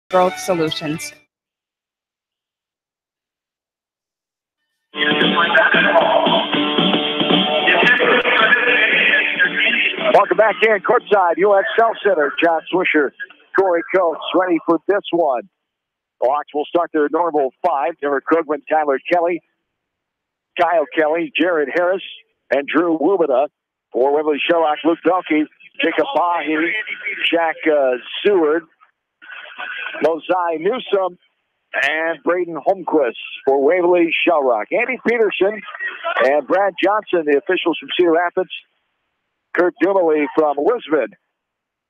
Growth Solutions. Welcome back in courtside, U.S. South Center. John Swisher, Corey Coates, ready for this one. The Hawks will start their normal five. Derek Krugman, Tyler Kelly, Kyle Kelly, Jared Harris, and Drew Wubita. For Waverly-Shell, Luke Belkey, Jacob Bahi, Jack Seward, Mosai Newsom, and Braden Holmquist for Waverly-Shell. Andy Peterson and Brad Johnson, the officials from Cedar Rapids. Kurt Dumley from Lisbon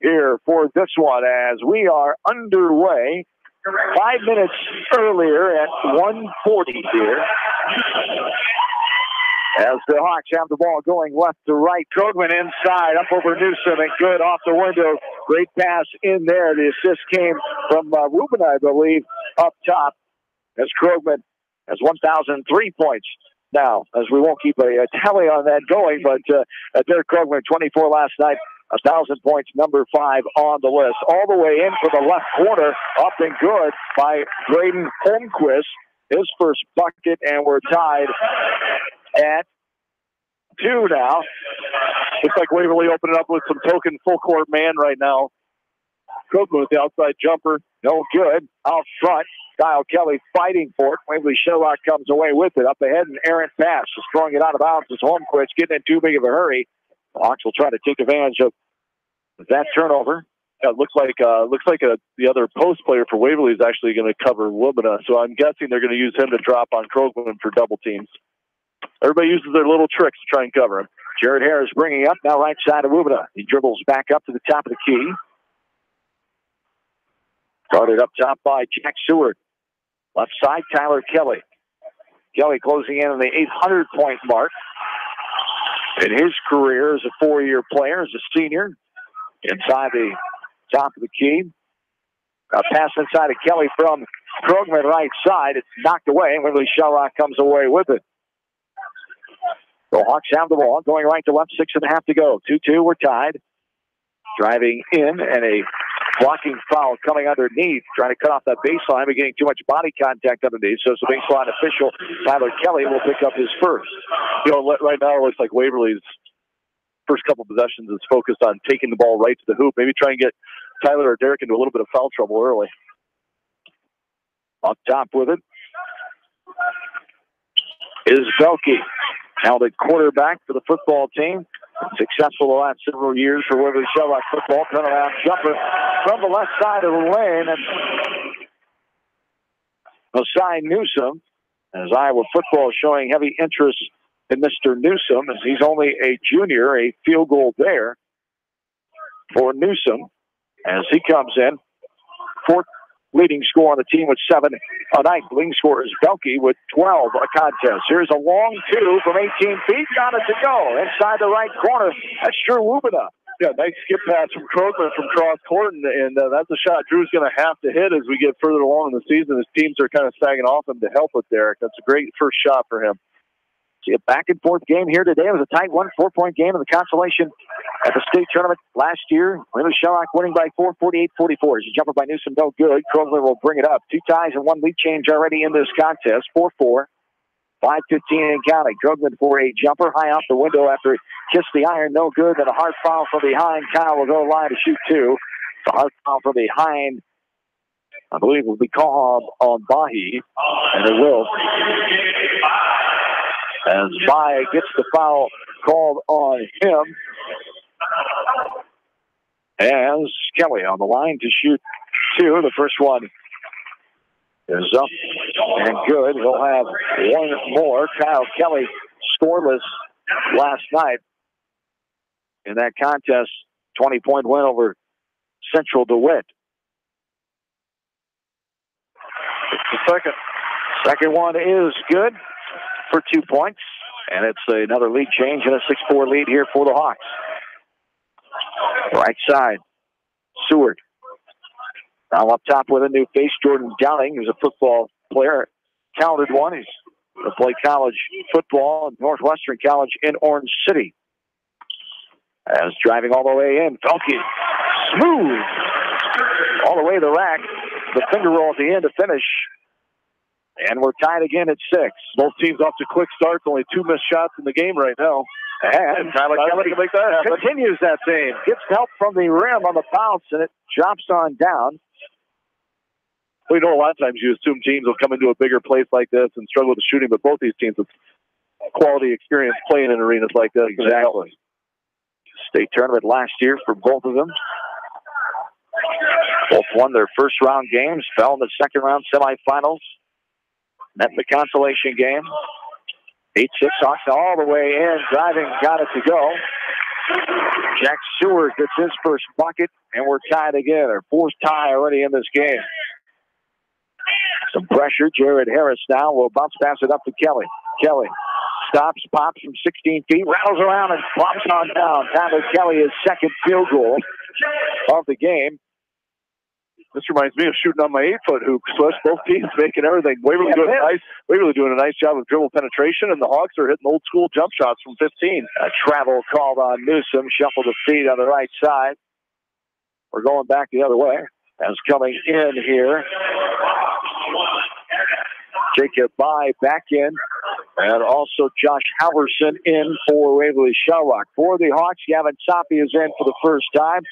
here for this one as we are underway 5 minutes earlier at 1:40 here. As the Hawks have the ball going left to right. Krogman inside, up over Newsom, and good off the window. Great pass in there. The assist came from Rubin, I believe, up top. As Krogman has 1,003 points now, as we won't keep a tally on that going, but Derek Krogman, 24 last night, 1,000 points, number 5 on the list. All the way in for the left corner, up and good by Braden Holmquist. His first bucket, and we're tied at 2 now. Looks like Waverly opening up with some token full court man right now. Krogman with the outside jumper. No good. Out front, Kyle Kelly fighting for it. Waverly-Shell comes away with it. Up ahead, an errant pass. Just throwing it out of bounds as Holmquist getting in too big of a hurry. The Hawks will try to take advantage of that turnover. It looks like the other post player for Waverly is actually going to cover Wubina, so I'm guessing they're going to use him to drop on Krogman for double teams. Everybody uses their little tricks to try and cover him. Jared Harris bringing up, now right side of Wubina. He dribbles back up to the top of the key. Started up top by Jack Seward. Left side, Tyler Kelly. Kelly closing in on the 800-point mark in his career as a 4-year player, as a senior. Inside the top of the key. A pass inside of Kelly from Krogman right side. It's knocked away, and Waverly-Shell comes away with it. The Hawks have the ball, going right to left, 6.5 to go. 2-2, we're tied. Driving in, and a blocking foul coming underneath, trying to cut off that baseline, but getting too much body contact underneath. So it's the baseline official, Tyler Kelly, will pick up his first. You know, right now it looks like Waverly's first couple possessions is focused on taking the ball right to the hoop. Maybe try and get Tyler or Derek into a little bit of foul trouble early. Up top with it is Belkey. Now the quarterback for the football team. Successful the last several years for Waverly-Shell football. Turnaround jumper from the left side of the lane. And Mosai Newsom, as Iowa football showing heavy interest in Mr. Newsom, as he's only a junior. A field goal there for Newsom as he comes in. Fourth leading score on the team with 7 a night. Leading scorer is Belkey with 12 a contest. Here's a long 2 from 18 feet. Got it to go. Inside the right corner. That's Drew Wubina. Yeah, nice skip pass from Krogman from cross court, and that's a shot Drew's going to have to hit as we get further along in the season. His teams are kind of sagging off him to help with Derek. That's a great first shot for him. See a back and forth game here today. It was a tight 4-point game in the consolation at the state tournament last year. Waverly-Shell winning by 4, 48-44. As a jumper by Newsom, no good. Krogman will bring it up. 2 ties and 1 lead change already in this contest. 4-4. 5:15 and counting. Krogman for a jumper high off the window after it kissed the iron. No good. And a hard foul from behind. Kyle will go line to shoot 2. The hard foul from behind, I believe, will be called on Bahi. And it will. As Bahi gets the foul called on him. As Kelly on the line to shoot 2. The first one is up and good. He'll have 1 more. Kyle Kelly scoreless last night in that contest. 20-point win over Central DeWitt. The second one is good for 2 points. And it's another lead change and a 6-4 lead here for the Hawks. Right side, Seward. Now up top with a new face, Jordan Downing, who's a football player, talented one. He's going to play college football at Northwestern College in Orange City. As driving all the way in, Belkey, smooth, all the way to the rack. the finger roll at the end to finish. And we're tied again at 6. Both teams off to quick starts. Only 2 missed shots in the game right now. And Tyler Kelly can make that happen. Continues that thing. Gets help from the rim on the bounce, and it drops on down. Well, a lot of times you assume teams will come into a bigger place like this and struggle with the shooting, but both these teams have quality experience playing in arenas like this. Exactly. State tournament last year for both of them. Both won their first round games, fell in the second round semifinals. Met in the consolation game. 8-6 Hawks all the way in, driving, got it to go. Jack Seward gets his first bucket, and we're tied again. Our 4th tie already in this game. Some pressure. Jared Harris now will bounce pass it up to Kelly. Kelly stops, pops from 16 feet, rattles around and plops on down. Tyler Kelly, his second field goal of the game. This reminds me of shooting on my 8-foot hoop. Both teams making everything. Waverly doing a nice job of dribble penetration, and the Hawks are hitting old school jump shots from 15. A travel called on Newsom. Shuffle the feet on the right side. We're going back the other way. As coming in here, Jacob Bai back in, and also Josh Halverson in for Waverly-Shell. For the Hawks, Gavin Soppy is in for the first time,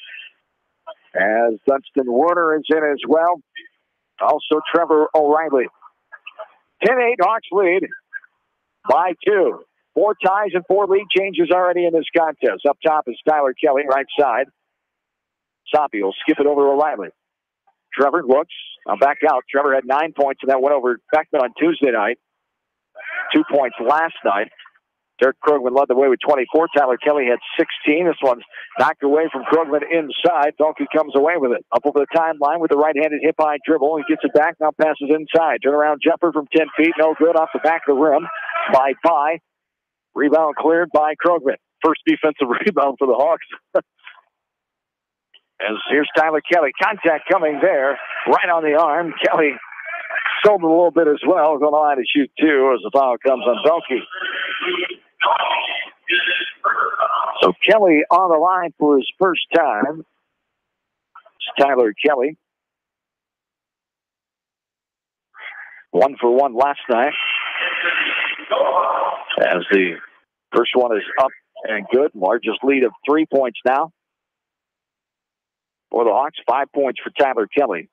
as Dunstan Werner is in as well. Also Trevor O'Reilly. 10-8 Hawks lead by 2. 4 ties and 4 lead changes already in this contest. Up top is Tyler Kelly, right side. Soppy will skip it over O'Reilly. Trevor looks. Now back out. Trevor had 9 points, and that went over Beckman on Tuesday night. 2 points last night. Derek Krugman led the way with 24. Tyler Kelly had 16. This one's knocked away from Krugman inside. Donkey comes away with it. Up over the timeline with the right-handed hip-high dribble. He gets it back, now passes inside. Turn around jumper from 10 feet. No good off the back of the rim by Bai. Rebound cleared by Krugman. First defensive rebound for the Hawks. As here's Tyler Kelly. Contact coming there. Right on the arm. Kelly sold a little bit as well. Going to line to shoot 2 as the foul comes on Donkey. So Kelly on the line for his first time. It's Tyler Kelly. 1 for 1 last night. As the first one is up and good. Largest lead of 3 points now for the Hawks. 5 points for Tyler Kelly.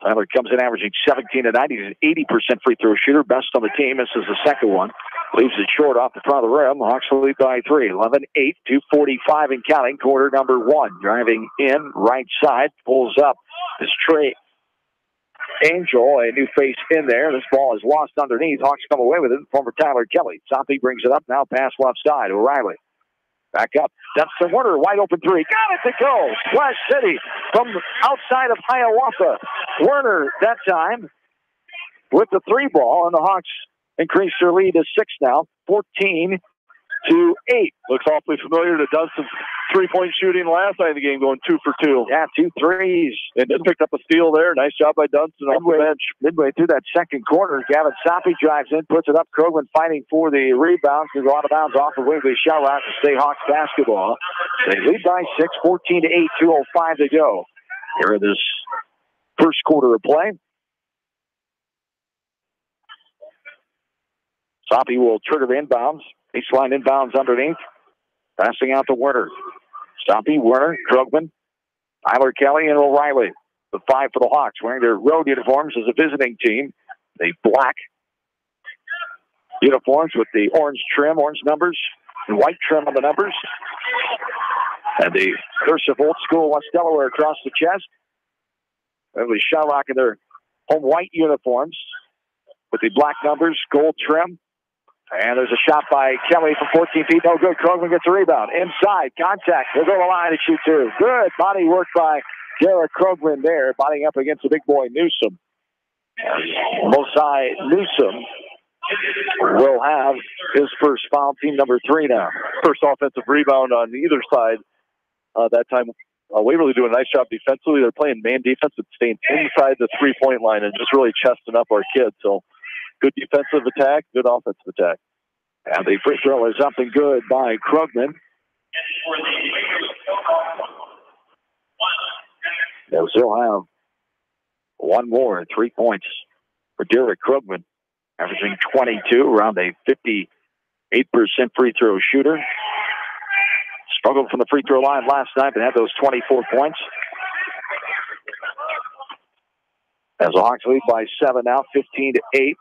Tyler comes in averaging 17 a night. He's an 80% free throw shooter, best on the team. This is the second one. Leaves it short off the front of the rim. Hawks lead by 3. 11-8, 2:45 and counting. Quarter number 1. Driving in, right side. Pulls up. Is Trey Angel, a new face in there. This ball is lost underneath. Hawks come away with it. Former Tyler Kelly. Soppy brings it up now. Pass left side. O'Reilly. Back up. That's the Werner. Wide open 3. Got it to go. Splash City from outside of Hiawatha. Werner that time with the 3 ball, and the Hawks increase their lead to 6 now. 14-8. Looks awfully familiar to Dunstan's 3-point shooting last night in the game, going 2 for 2. Yeah, 2 threes. And just picked up a steal there. Nice job by Dunstan off the bench. Midway through that second quarter, Gavin Soppy drives in, puts it up. Krogman fighting for the rebound. Goes out of bounds off of Waverly-Shell out to State Hawks basketball. They lead by 6, 14-8, 2:05 to go. Here in this first quarter of play. Soppy will trigger the inbounds. Baseline inbounds underneath. Passing out to Werner. Soppy, Werner, Krugman, Tyler Kelly, and O'Reilly. The 5 for the Hawks, wearing their road uniforms as a visiting team. The black uniforms with the orange trim, orange numbers, and white trim on the numbers. And the cursive old school West Delaware across the chest. Waverly-Shell rocking their home white uniforms with the black numbers, gold trim. And there's a shot by Kelly from 14 feet. No good. Krugman gets a rebound. Inside. Contact. He'll go to the line and shoot 2. Good body work by Garrett Krugman there, bodying up against the big boy Newsom. Mosai Newsom will have his first foul, team number 3 now. First offensive rebound on either side. That time, Waverly doing a nice job defensively. They're playing man defense and staying inside the 3-point line and just really chesting up our kids. So good defensive attack, good offensive attack. And the free throw is up and good by Krugman. They'll still have one more, 3 points for Derek Krugman, averaging 22, around a 58% free throw shooter. Struggled from the free throw line last night, but had those 24 points. As the Hawks lead by 7 now, 15-8.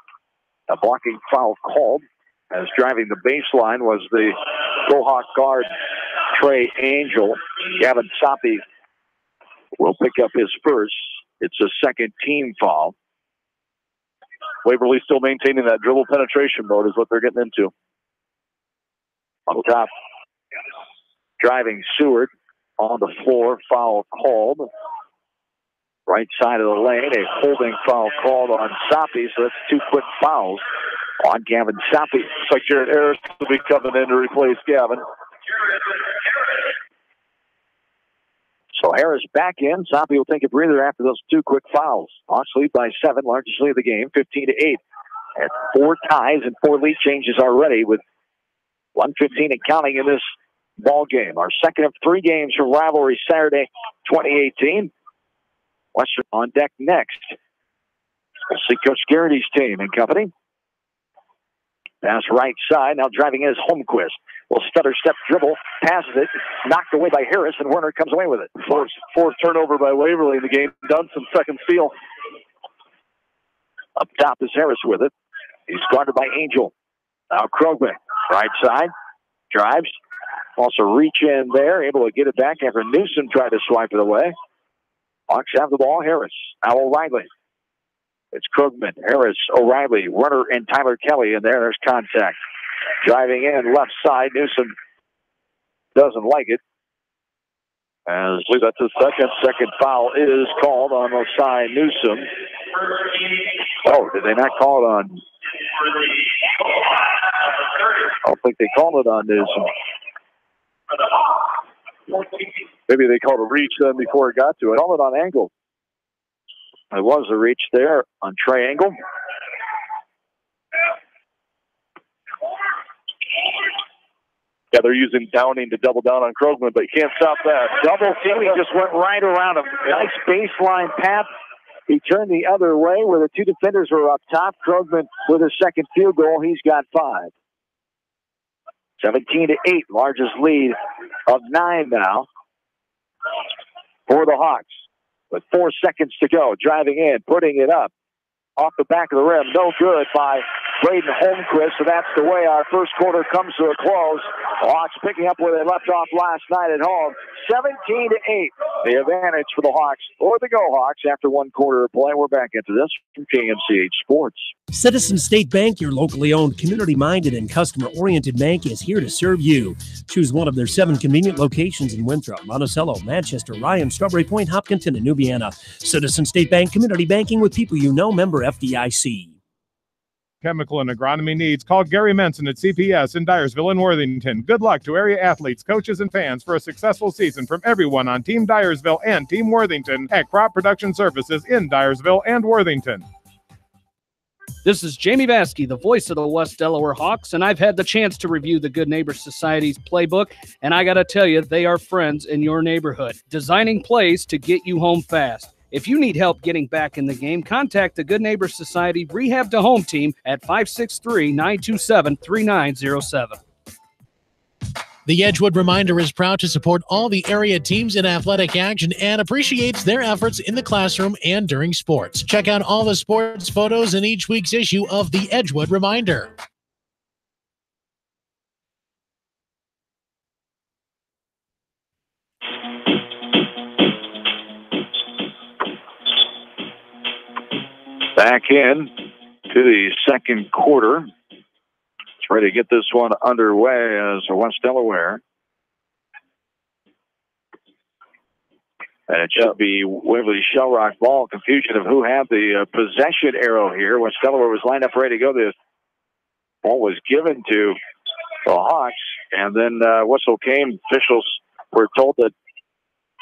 A blocking foul called, as driving the baseline was the Go-Hawk guard, Trey Angel. Gavin Soppe will pick up his first. It's a second team foul. Waverly still maintaining that dribble penetration mode is what they're getting into. On top, driving Seward on the floor, foul called. Right side of the lane, a holding foul called on Soppe, so that's 2 quick fouls on Gavin Soppe. Looks like Jared Harris will be coming in to replace Gavin. So Harris back in. Soppe will take a breather after those 2 quick fouls. Hawks lead by 7, largest lead of the game, 15-8. And 4 ties and 4 lead changes already with 1:15 and counting in this ball game. Our second of 3 games from Rivalry Saturday 2018. Western on deck next. We'll see Coach Garrity's team and company. Pass right side. Now driving in is Holmquist. Will stutter step dribble. Passes it. Knocked away by Harris, and Werner comes away with it. Fourth turnover by Waverly in the game. Dunson, second steal. Up top is Harris with it. He's guarded by Angel. Now Krugman. Right side. Drives. Also reach in there. Able to get it back after Newsom tried to swipe it away. Hawks have the ball. Harris. Now O'Reilly. It's Krugman, Harris, O'Reilly, Runner, and Tyler Kelly in there. There's contact. Driving in left side. Newsom doesn't like it. As I believe that's his second foul is called on Osai Newsom. Oh, did they not call it on? I don't think they called it on Newsom. Maybe they called a reach then before it got to it. Called it on Angle. There was a reach there on Trey Angle. Yeah, they're using Downing to double down on Krugman, but you can't stop that. Double team, he just went right around him. Nice baseline pass. He turned the other way where the 2 defenders were up top. Krugman with his second field goal. He's got 5. 17-8, largest lead of 9 now for the Hawks. With 4 seconds to go, driving in, putting it up. Off the back of the rim, no good by Braden Holmquist. So that's the way our first quarter comes to a close. The Hawks picking up where they left off last night at home. 17-8, the advantage for the Hawks, or the Go Hawks, after 1 quarter of play. We're back into this from KMCH Sports. Citizen State Bank, your locally owned, community-minded, and customer-oriented bank, is here to serve you. Choose one of their 7 convenient locations in Winthrop, Monticello, Manchester, Ryan, Strawberry Point, Hopkinton, and Nubiana. Citizen State Bank, community banking with people you know, member FDIC. Chemical and agronomy needs, call Gary Menson at CPS in Dyersville and Worthington. Good luck to area athletes, coaches, and fans for a successful season from everyone on Team Dyersville and Team Worthington at Crop Production Services in Dyersville and Worthington. This is Jamie Vaskey, the voice of the West Delaware Hawks, and I've had the chance to review the Good Neighbor Society's playbook, and I got to tell you, they are friends in your neighborhood, designing plays to get you home fast. If you need help getting back in the game, contact the Good Neighbor Society Rehab to Home team at 563-927-3907. The Edgewood Reminder is proud to support all the area teams in athletic action and appreciates their efforts in the classroom and during sports. Check out all the sports photos in each week's issue of the Edgewood Reminder. Back in to the second quarter. It's ready to get this one underway as West Delaware. And it should be Waverly-Shell Rock ball. Confusion of who had the possession arrow here. West Delaware was lined up ready to go. The ball was given to the Hawks, and then whistle came. Officials were told that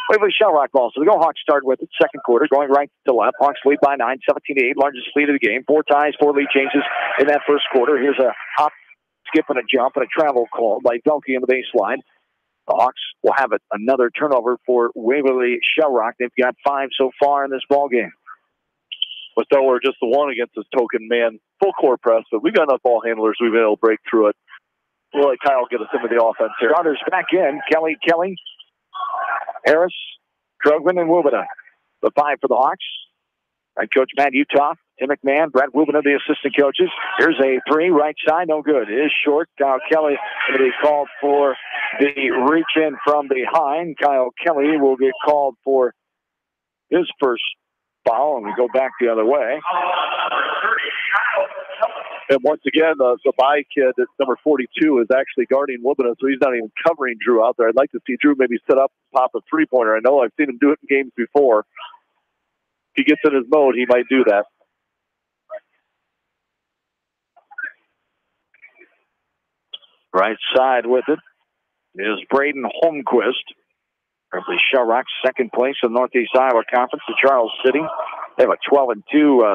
Waverly-Shell Rock ball. So the Go Hawks start with it. Second quarter, going right to left. Hawks lead by 9, 17-8, largest lead of the game. 4 ties, 4 lead changes in that first quarter. Here's a hop, skip, and a jump, and a travel call by Velke on the baseline. The Hawks will have it. Another turnover for Waverly-Shell Rock. They've got 5 so far in this ball game. with Delaware just the one against this token man full court press, but we've got enough ball handlers we've been able to break through it. We'll let Kyle get us into the offense here. Starters back in. Kelly, Harris, Krogman, and Wubina. The 5 for the Hawks. Right coach Matt Utah, Tim McMahon, Brett Wubina, the assistant coaches. Here's a 3, right side, no good. It is short. Kyle Kelly going to be called for the reach in from behind. Kyle Kelly will get called for his first foul, and we go back the other way. And once again, the by kid at number 42 is actually guarding Wubina, so he's not even covering Drew out there. I'd like to see Drew maybe set up, pop a three-pointer. I know I've seen him do it in games before. If he gets in his mode, he might do that. Right side with it is Braden Holmquist. Waverly-Shell Rock's second place in the Northeast Iowa Conference to Charles City. They have a 13-2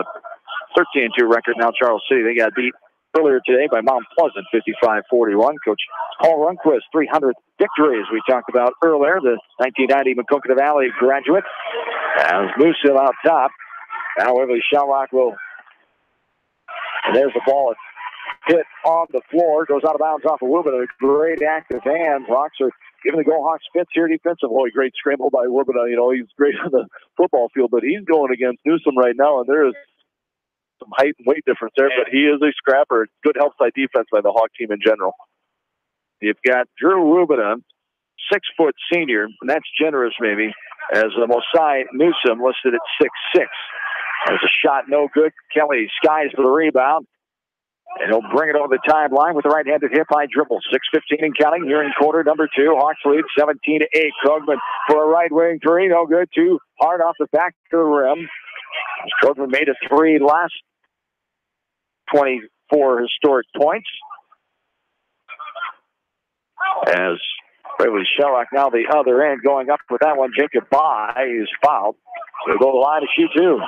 record now, Charles City. They got beat earlier today by Mount Pleasant, 55-41. Coach Paul Rundquist, 300th victory, as we talked about earlier. The 1990 Maquoketa Valley graduate. As Moosehill out top. Now Waverly-Shell Rock will... And there's the ball. It's hit on the floor. Goes out of bounds off of Wubina. Great active hands. Hawks are giving the Go Hawks fits here defensively. Great scramble by Wubina. You know, he's great on the football field, but he's going against Newsom right now, and there is some height and weight difference there, but he is a scrapper. Good help side defense by the Hawk team in general. You've got Drew Wubina, 6-foot senior, and that's generous maybe, as Mosai Newsom listed at 6'6". There's a shot, no good. Kelly skies for the rebound. And he'll bring it over the timeline with the right-handed hip-high dribble. 6:15 and counting here in quarter number 2. Hawks lead 17-8. Krogman for a right-wing 3. No good. Too hard off the back of the rim. Krogman made a 3 last 24 historic points. As Waverly-Shell Rock now the other end going up with that one. Jacob Bye is fouled. So go to the line to shoot 2.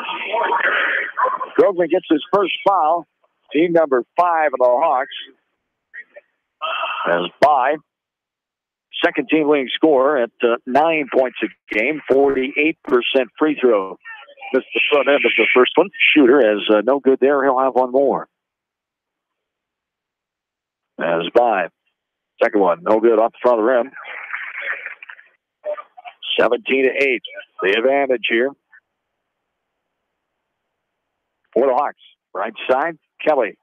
Krogman gets his first foul. Team number 5 of the Hawks. As Bye, second team leading scorer at 9 points a game, 48% free throw. Missed the front end of the first one. Shooter is no good there. He'll have one more. As Bye, second one, no good off the front of the rim. 17-8. The advantage here for the Hawks. Right side. Kelly,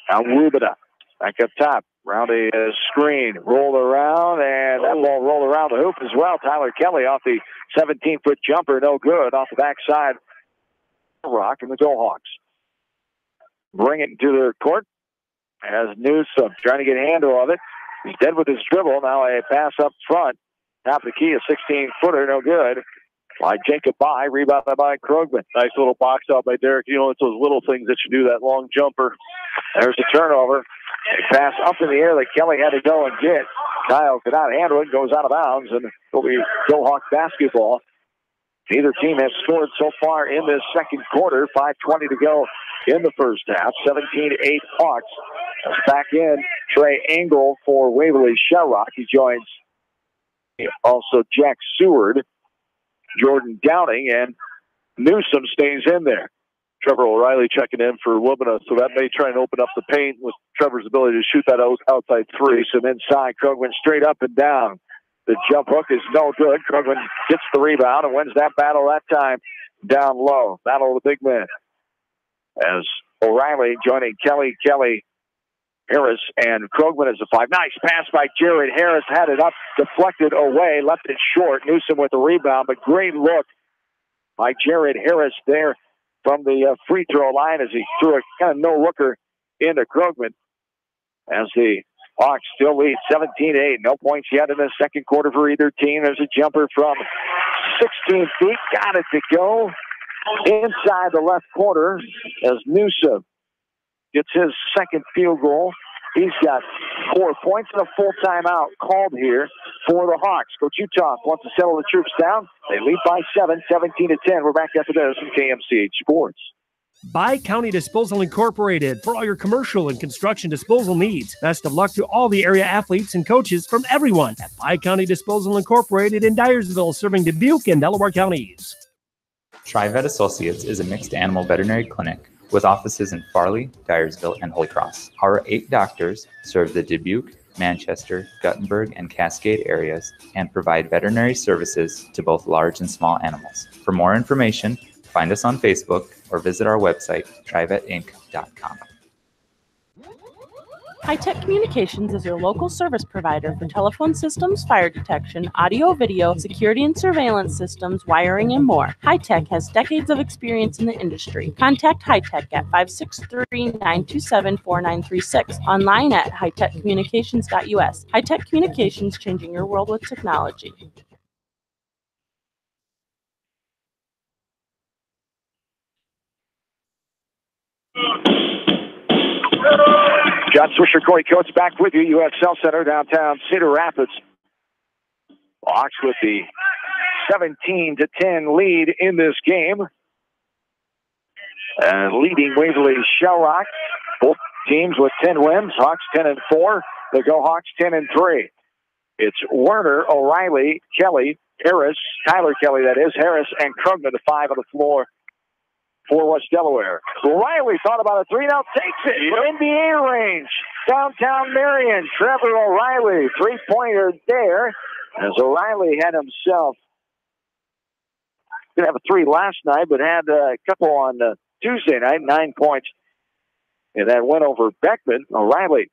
now Wubina, back up top, round a screen, roll around, and that ball rolled around the hoop as well. Tyler Kelly off the 17-foot jumper, no good, off the backside. Rock and the Go Hawks bring it into their court as Newsom trying to get a handle of it. He's dead with his dribble. Now a pass up front, top of the key, a 16-footer, no good. By Jacob Bye, rebounded by Krogman. Nice little box out by Derek. You know, it's those little things that you do, that long jumper. There's a turnover. A pass up in the air that Kelly had to go and get. Kyle could not handle it, goes out of bounds, and it'll be Go Hawk basketball. Neither team has scored so far in this second quarter. 5:20 to go in the first half. 17-8 Hawks. Back in Trey Engel for Waverly-Shell Rock. He joins also Jack Seward, Jordan Downing, and Newsom stays in there. Trevor O'Reilly checking in for Wubina, so that may try and open up the paint with Trevor's ability to shoot that outside 3. Newsom inside, Krogman straight up and down. The jump hook is no good. Krogman gets the rebound and wins that battle that time down low. Battle of the big men. As O'Reilly joining Kelly, Harris, and Krogman is a 5. Nice pass by Jared Harris. Had it up, deflected away, left it short. Newsom with the rebound, but great look by Jared Harris there from the free throw line as he threw a kind of no-looker into Krogman. As the Hawks still lead 17-8. No points yet in the second quarter for either team. There's a jumper from 16 feet. Got it to go inside the left corner as Newsom gets his second field goal. He's got 4 points and a full timeout called here for the Hawks. Coach Utah wants to settle the troops down. They lead by 7, 17-10. We're back after this from KMCH Sports. By County Disposal Incorporated for all your commercial and construction disposal needs. Best of luck to all the area athletes and coaches from everyone at By County Disposal Incorporated in Dyersville, serving Dubuque and Delaware counties. TriVet Associates is a mixed animal veterinary clinic with offices in Farley, Dyersville, and Holy Cross. Our 8 doctors serve the Dubuque, Manchester, Guttenberg, and Cascade areas and provide veterinary services to both large and small animals. For more information, find us on Facebook or visit our website, trivetinc.com. High-Tech Communications is your local service provider for telephone systems, fire detection, audio, video, security and surveillance systems, wiring, and more. High-Tech has decades of experience in the industry. Contact High-Tech at 563-927-4936, online at hightechcommunications.us. High-Tech Communications, changing your world with technology. John Swisher, Corey Coates back with you. USL Center, downtown Cedar Rapids. Hawks with the 17-10 lead in this game. Leading Waverly-Shell Rock. Both teams with 10 wins. Hawks 10-4. The Go Hawks 10-3. It's Werner, O'Reilly, Kelly, Harris, Tyler Kelly, that is, Harris, and Krugman, the 5 on the floor for West Delaware. O'Reilly thought about a 3, now takes it from NBA range. Downtown Marion, Trevor O'Reilly, 3-pointer there, as O'Reilly had himself, didn't have a 3 last night, but had a couple on Tuesday night, 9 points in that win over Beckman. O'Reilly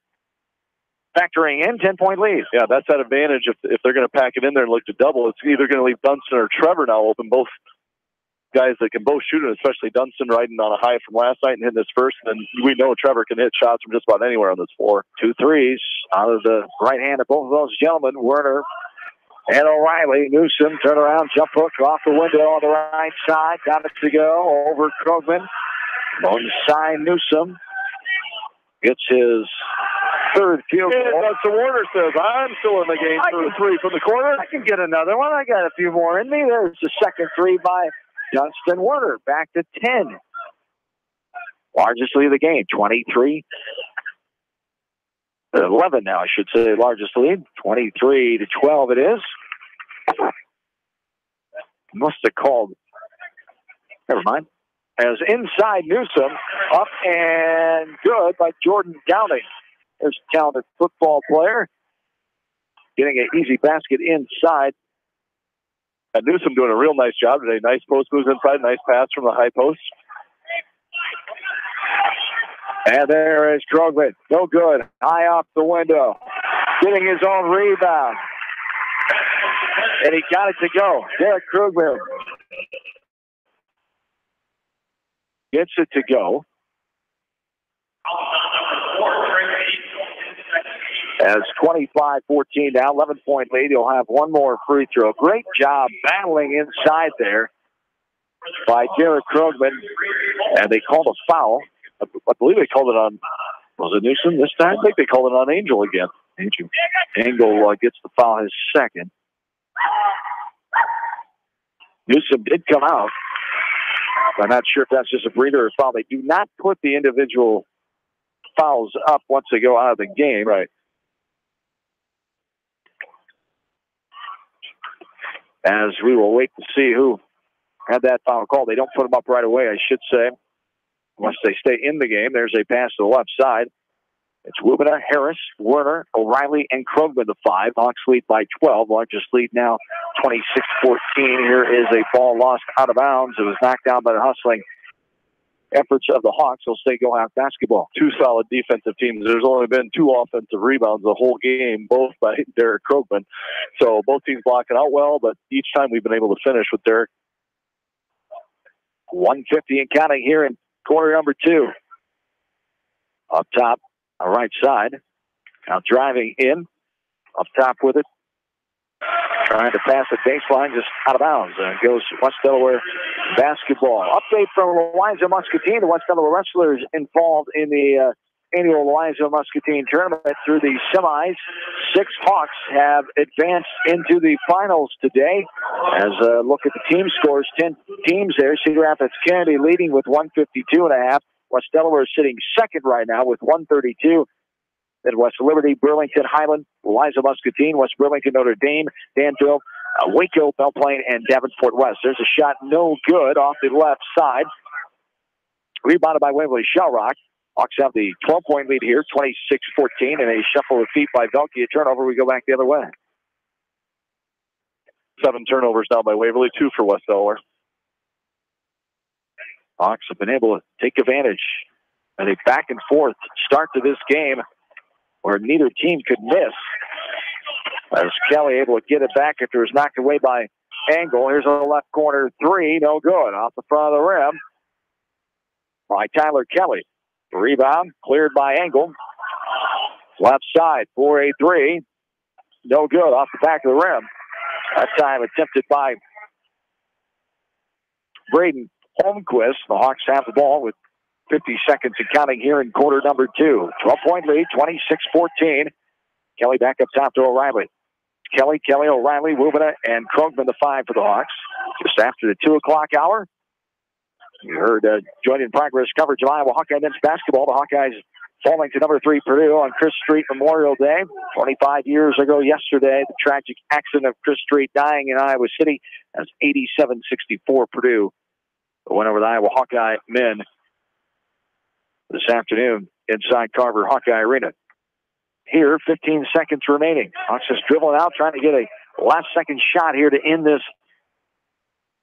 factoring in 10-point lead. Yeah, that's that advantage. If they're going to pack it in there and look to double, it's either going to leave Dunston or Trevor now open, both guys that can both shoot it, especially Dunston riding on a high from last night and hitting this first. And we know Trevor can hit shots from just about anywhere on this floor. 2 threes out of the right hand of both of those gentlemen, Werner and O'Reilly. Newsom, turn around, jump hook off the window on the right side. Got it to go over Krugman. On the side, Newsom gets his 3rd field goal. That's the Warner says, I'm still in the game for a 3 from the corner. I can get another one. I got a few more in me. There's the second 3 by Dunston Werner, back to 10. Largest lead of the game, 23. 11 now, I should say, largest lead. 23-12 it is. Must have called. Never mind. As inside Newsom, up and good by Jordan Downing. There's a talented football player. Getting an easy basket inside. And Newsom doing a real nice job today. Nice post moves inside, nice pass from the high post. And there is Krugman. No good. High off the window. Getting his own rebound. And he got it to go. Derek Krugman gets it to go. As 25-14 now, 11-point lead. He'll have one more free throw. Great job battling inside there by Derek Krugman. And they called a foul. I believe they called it on, was it Newsom this time? I think they called it on Angel again. Angel gets the foul, his second. Newsom did come out. I'm not sure if that's just a breather or a foul. They do not put the individual fouls up once they go out of the game. Right. As we will wait to see who had that foul call. They don't put them up right away, I should say, unless they stay in the game. There's a pass to the left side. It's Wubina, Harris, Werner, O'Reilly, and Krugman, the 5. Hawks lead by 12. Largest lead now, 26-14. Here is a ball lost out of bounds. It was knocked down by the hustling efforts of the Hawks. They'll stay go half basketball. 2 solid defensive teams. There's only been 2 offensive rebounds the whole game, both by Derek Krugman. So both teams blocking out well, but each time we've been able to finish with Derek. 150 and counting here in quarter number 2. Up top, right side. Now driving in. Up top with it. Trying to pass the baseline, just out of bounds. Goes West Delaware basketball. Update from Louisa Muscatine. The West Delaware wrestlers involved in the annual Louisa Muscatine tournament through the semis. 6 Hawks have advanced into the finals today. As a look at the team scores, 10 teams there. Cedar Rapids Kennedy leading with 152.5. West Delaware is sitting second right now with 132. Then West Liberty, Burlington, Highland, Louisa Muscatine, West Burlington, Notre Dame, Danville, Waco, Belle Plaine, and Davenport West. There's a shot no good off the left side. Rebounded by Waverly-Shell. Hawks have the 12-point lead here, 26-14, and a shuffle of feet by Velke. A turnover, we go back the other way. 7 turnovers now by Waverly, 2 for West Delaware. Hawks have been able to take advantage of a back and forth start to this game where neither team could miss. As Kelly able to get it back after it was knocked away by Angle. Here's a left corner three, no good. Off the front of the rim by Tyler Kelly. Rebound cleared by Angle. Left side for a three, no good. Off the back of the rim. That time attempted by Braden Holmquist. The Hawks have the ball with 50 seconds and counting here in quarter number 2. 12-point lead, 26-14. Kelly back up top to O'Reilly. Kelly, O'Reilly, Wubina, and Krogman, the 5 for the Hawks. Just after the 2 o'clock hour. You heard joint in progress coverage of Iowa Hawkeye men's basketball. The Hawkeyes falling to number 3 Purdue on Chris Street Memorial Day. 25 years ago yesterday, the tragic accident of Chris Street dying in Iowa City as 87-64 Purdue. The win over the Iowa Hawkeye men this afternoon inside Carver Hawkeye Arena. Here, 15 seconds remaining. Hawks just dribbling out, trying to get a last-second shot here to end this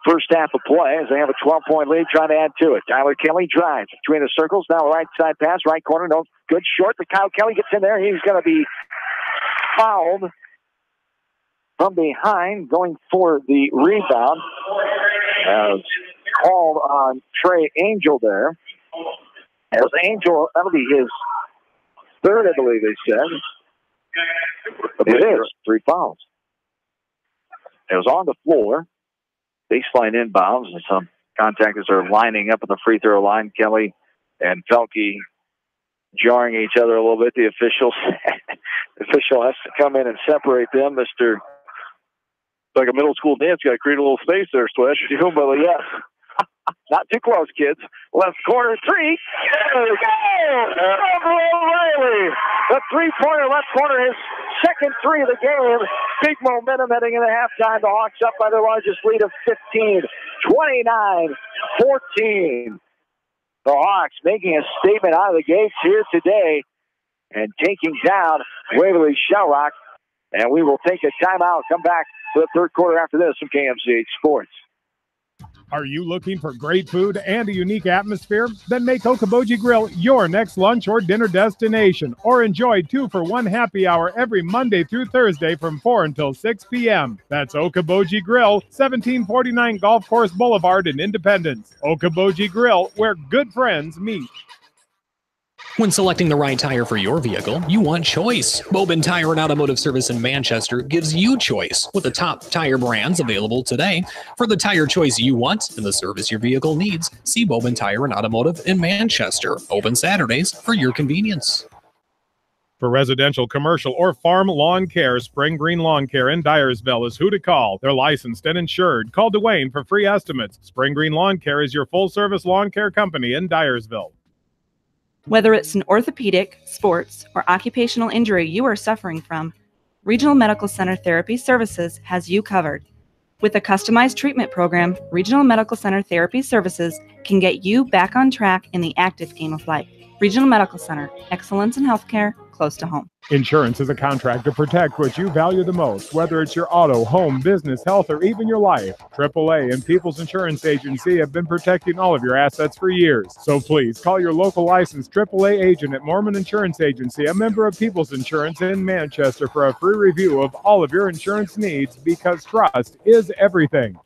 first half of play as they have a 12-point lead, trying to add to it. Tyler Kelly drives between the circles. Now a right side pass, right corner, no good short. But Kyle Kelly gets in there. He's going to be fouled from behind, going for the rebound. As called on Trey Angel there. As Angel, that'll be his third, I believe they said. It is 3 fouls. It was on the floor. Baseline inbounds, and some contactors are lining up at the free throw line. Kelly and Velke jarring each other a little bit. The official has to come in and separate them. Mr. Like a middle school dance, got to create a little space there, Swish. Yes. Not too close, kids. Left corner three. There we go. O'Reilly. The three-pointer left corner, his second three of the game. Big momentum heading into halftime. The Hawks up by their largest lead of 15, 29-14. The Hawks making a statement out of the gates here today and taking down Waverly-Shell. And we will take a timeout. Come back for the third quarter after this from KMCH Sports. Are you looking for great food and a unique atmosphere? Then make Okoboji Grill your next lunch or dinner destination, or enjoy 2-for-1 happy hour every Monday through Thursday from 4 until 6 p.m. That's Okoboji Grill, 1749 Golf Course Boulevard in Independence. Okoboji Grill, where good friends meet. When selecting the right tire for your vehicle, you want choice. Bobin Tire and Automotive Service in Manchester gives you choice with the top tire brands available today. For the tire choice you want and the service your vehicle needs, see Bobin Tire and Automotive in Manchester. Open Saturdays for your convenience. For residential, commercial, or farm lawn care, Spring Green Lawn Care in Dyersville is who to call. They're licensed and insured. Call Dwayne for free estimates. Spring Green Lawn Care is your full-service lawn care company in Dyersville. Whether it's an orthopedic, sports, or occupational injury you are suffering from, Regional Medical Center Therapy Services has you covered. With a customized treatment program, Regional Medical Center Therapy Services can get you back on track in the active game of life. Regional Medical Center, excellence in healthcare, close to home. Insurance is a contract to protect what you value the most, whether it's your auto, home, business, health, or even your life. AAA and People's Insurance Agency have been protecting all of your assets for years. So please call your local licensed AAA agent at Mormon Insurance Agency, a member of People's Insurance in Manchester, for a free review of all of your insurance needs, because trust is everything.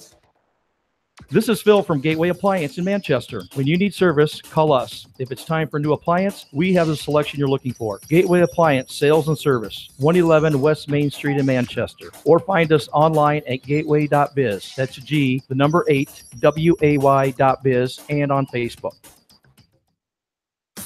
This is Phil from Gateway Appliance in Manchester. When you need service, call us. If it's time for a new appliance, we have the selection you're looking for. Gateway Appliance Sales and Service, 111 West Main Street in Manchester. Or find us online at gateway.biz. That's G, the number 8, WAY.biz, and on Facebook.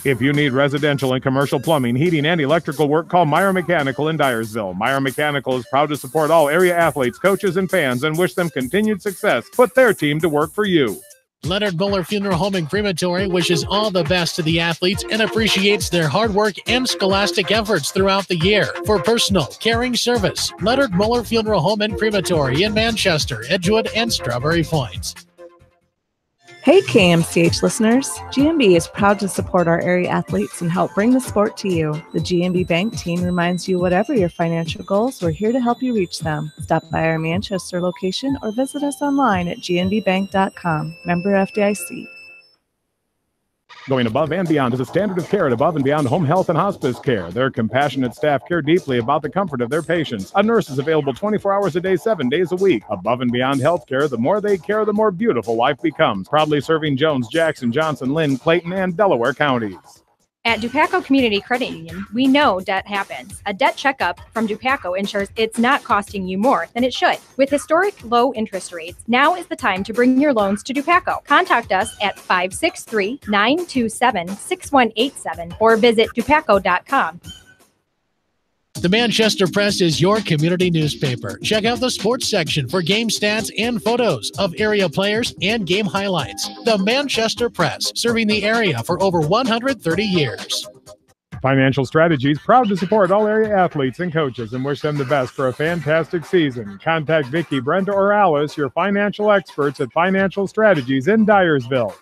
If you need residential and commercial plumbing, heating, and electrical work, call Meyer Mechanical in Dyersville. Meyer Mechanical is proud to support all area athletes, coaches, and fans, and wish them continued success. Put their team to work for you. Leonard Muller Funeral Home and Crematory wishes all the best to the athletes and appreciates their hard work and scholastic efforts throughout the year. For personal, caring service, Leonard Muller Funeral Home and Crematory in Manchester, Edgewood, and Strawberry Point. Hey KMCH listeners, GMB is proud to support our area athletes and help bring the sport to you. The GMB Bank team reminds you whatever your financial goals, we're here to help you reach them. Stop by our Manchester location or visit us online at gnbbank.com. Member FDIC. Going above and beyond is a standard of care at Above and Beyond Home Health and Hospice Care. Their compassionate staff care deeply about the comfort of their patients. A nurse is available 24 hours a day, 7 days a week. Above and Beyond Healthcare, the more they care, the more beautiful life becomes. Proudly serving Jones, Jackson, Johnson, Lynn, Clayton, and Delaware counties. At Dupaco Community Credit Union, we know debt happens. A debt checkup from Dupaco ensures it's not costing you more than it should. With historic low interest rates, now is the time to bring your loans to Dupaco. Contact us at 563-927-6187 or visit dupaco.com. The Manchester Press is your community newspaper. Check out the sports section for game stats and photos of area players and game highlights. The Manchester Press, serving the area for over 130 years. Financial Strategies, proud to support all area athletes and coaches and wish them the best for a fantastic season. Contact Vicki, Brenda, or Alice, your financial experts at Financial Strategies in Dyersville.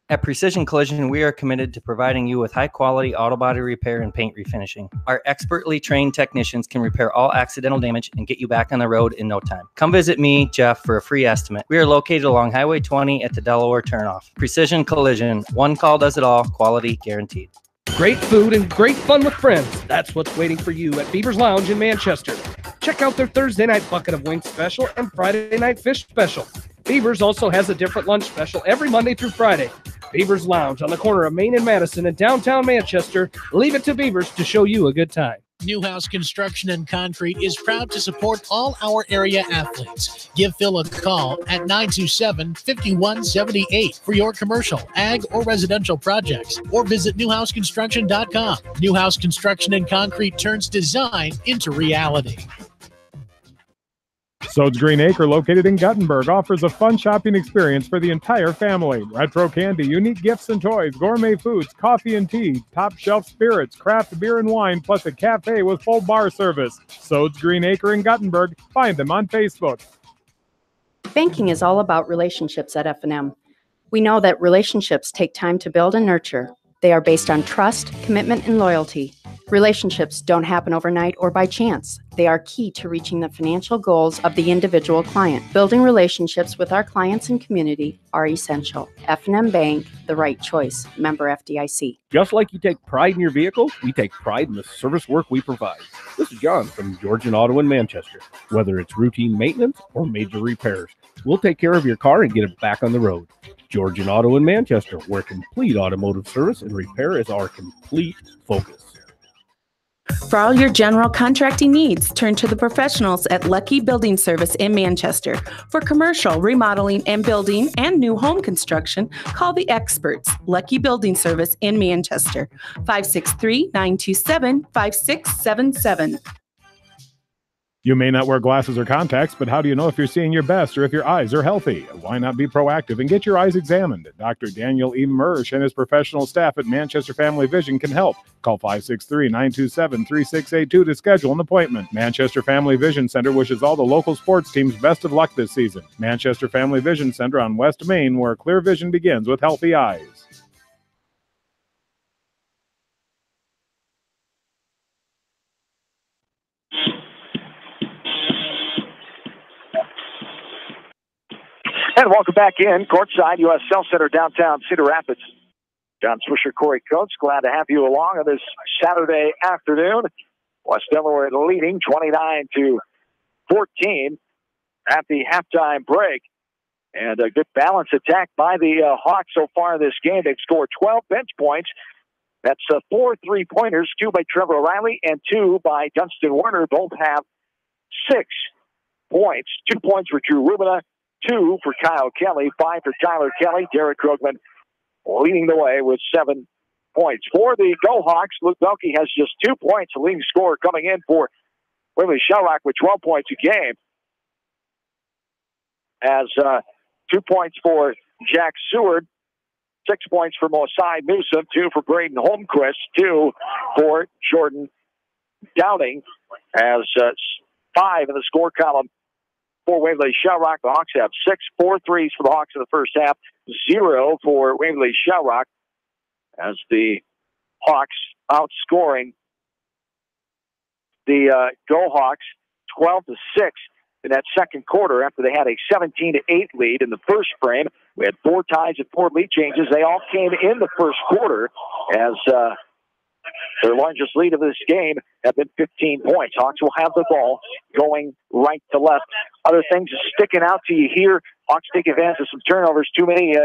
At Precision Collision, we are committed to providing you with high-quality auto body repair and paint refinishing. Our expertly trained technicians can repair all accidental damage and get you back on the road in no time. Come visit me, Jeff, for a free estimate. We are located along Highway 20 at the Delaware turnoff. Precision Collision, one call does it all, quality guaranteed. Great food and great fun with friends. That's what's waiting for you at Beaver's Lounge in Manchester. Check out their Thursday night bucket of wings special and Friday night fish special. Beaver's also has a different lunch special every Monday through Friday. Beaver's Lounge on the corner of Main and Madison in downtown Manchester. Leave it to Beaver's to show you a good time. Newhouse Construction and Concrete is proud to support all our area athletes. Give Phil a call at 927-5178 for your commercial, ag, or residential projects, or visit newhouseconstruction.com. Newhouse Construction and Concrete turns design into reality. Sode's Green Acre, located in Guttenberg, offers a fun shopping experience for the entire family. Retro candy, unique gifts and toys, gourmet foods, coffee and tea, top shelf spirits, craft beer and wine, plus a cafe with full bar service. Sode's Green Acre in Guttenberg. Find them on Facebook. Banking is all about relationships at F&M. We know that relationships take time to build and nurture. They are based on trust, commitment, and loyalty. Relationships don't happen overnight or by chance. They are key to reaching the financial goals of the individual client. Building relationships with our clients and community are essential. F&M Bank, the right choice. Member FDIC. Just like you take pride in your vehicle, we take pride in the service work we provide. This is John from Georgian Auto in Manchester. Whether it's routine maintenance or major repairs, we'll take care of your car and get it back on the road. Georgian Auto in Manchester, where complete automotive service and repair is our complete focus. For all your general contracting needs, turn to the professionals at Lucky Building Service in Manchester. For commercial, remodeling, and building and new home construction, call the experts. Lucky Building Service in Manchester. 563-927-5677. You may not wear glasses or contacts, but how do you know if you're seeing your best or if your eyes are healthy? Why not be proactive and get your eyes examined? Dr. Daniel E. Mersch and his professional staff at Manchester Family Vision can help. Call 563-927-3682 to schedule an appointment. Manchester Family Vision Center wishes all the local sports teams best of luck this season. Manchester Family Vision Center on West Main, where clear vision begins with healthy eyes. And welcome back in, courtside, U.S. Cell Center, downtown Cedar Rapids. John Swisher, Corey Coates, glad to have you along on this Saturday afternoon. West Delaware leading 29-14 at the halftime break. And a good balance attack by the Hawks so far in this game. They've scored 12 bench points. That's 4 3-pointers, 2 by Trevor O'Reilly and 2 by Dunstan Werner. Both have 6 points. 2 points for Drew Rubina, 2 for Kyle Kelly, 5 for Tyler Kelly. Derek Krugman leading the way with 7 points. For the Go Hawks, Luke Belke has just 2 points, the leading scorer coming in for Waverly-Shell with 12 points a game. As 2 points for Jack Seward. 6 points for Mosai Newsom, 2 for Braden Holmquist, 2 for Jordan Downing. As 5 in the score column for Waverly-Shell Rock. The Hawks have 4 threes for the Hawks in the first half, 0 for Waverly-Shell Rock. As the Hawks outscoring the Go Hawks 12-6 in that second quarter after they had a 17-8 lead in the first frame. We had 4 ties and 4 lead changes. They all came in the first quarter as their largest lead of this game have been 15 points. Hawks will have the ball going right to left. Other things sticking out to you here. Hawks take advantage of some turnovers, too many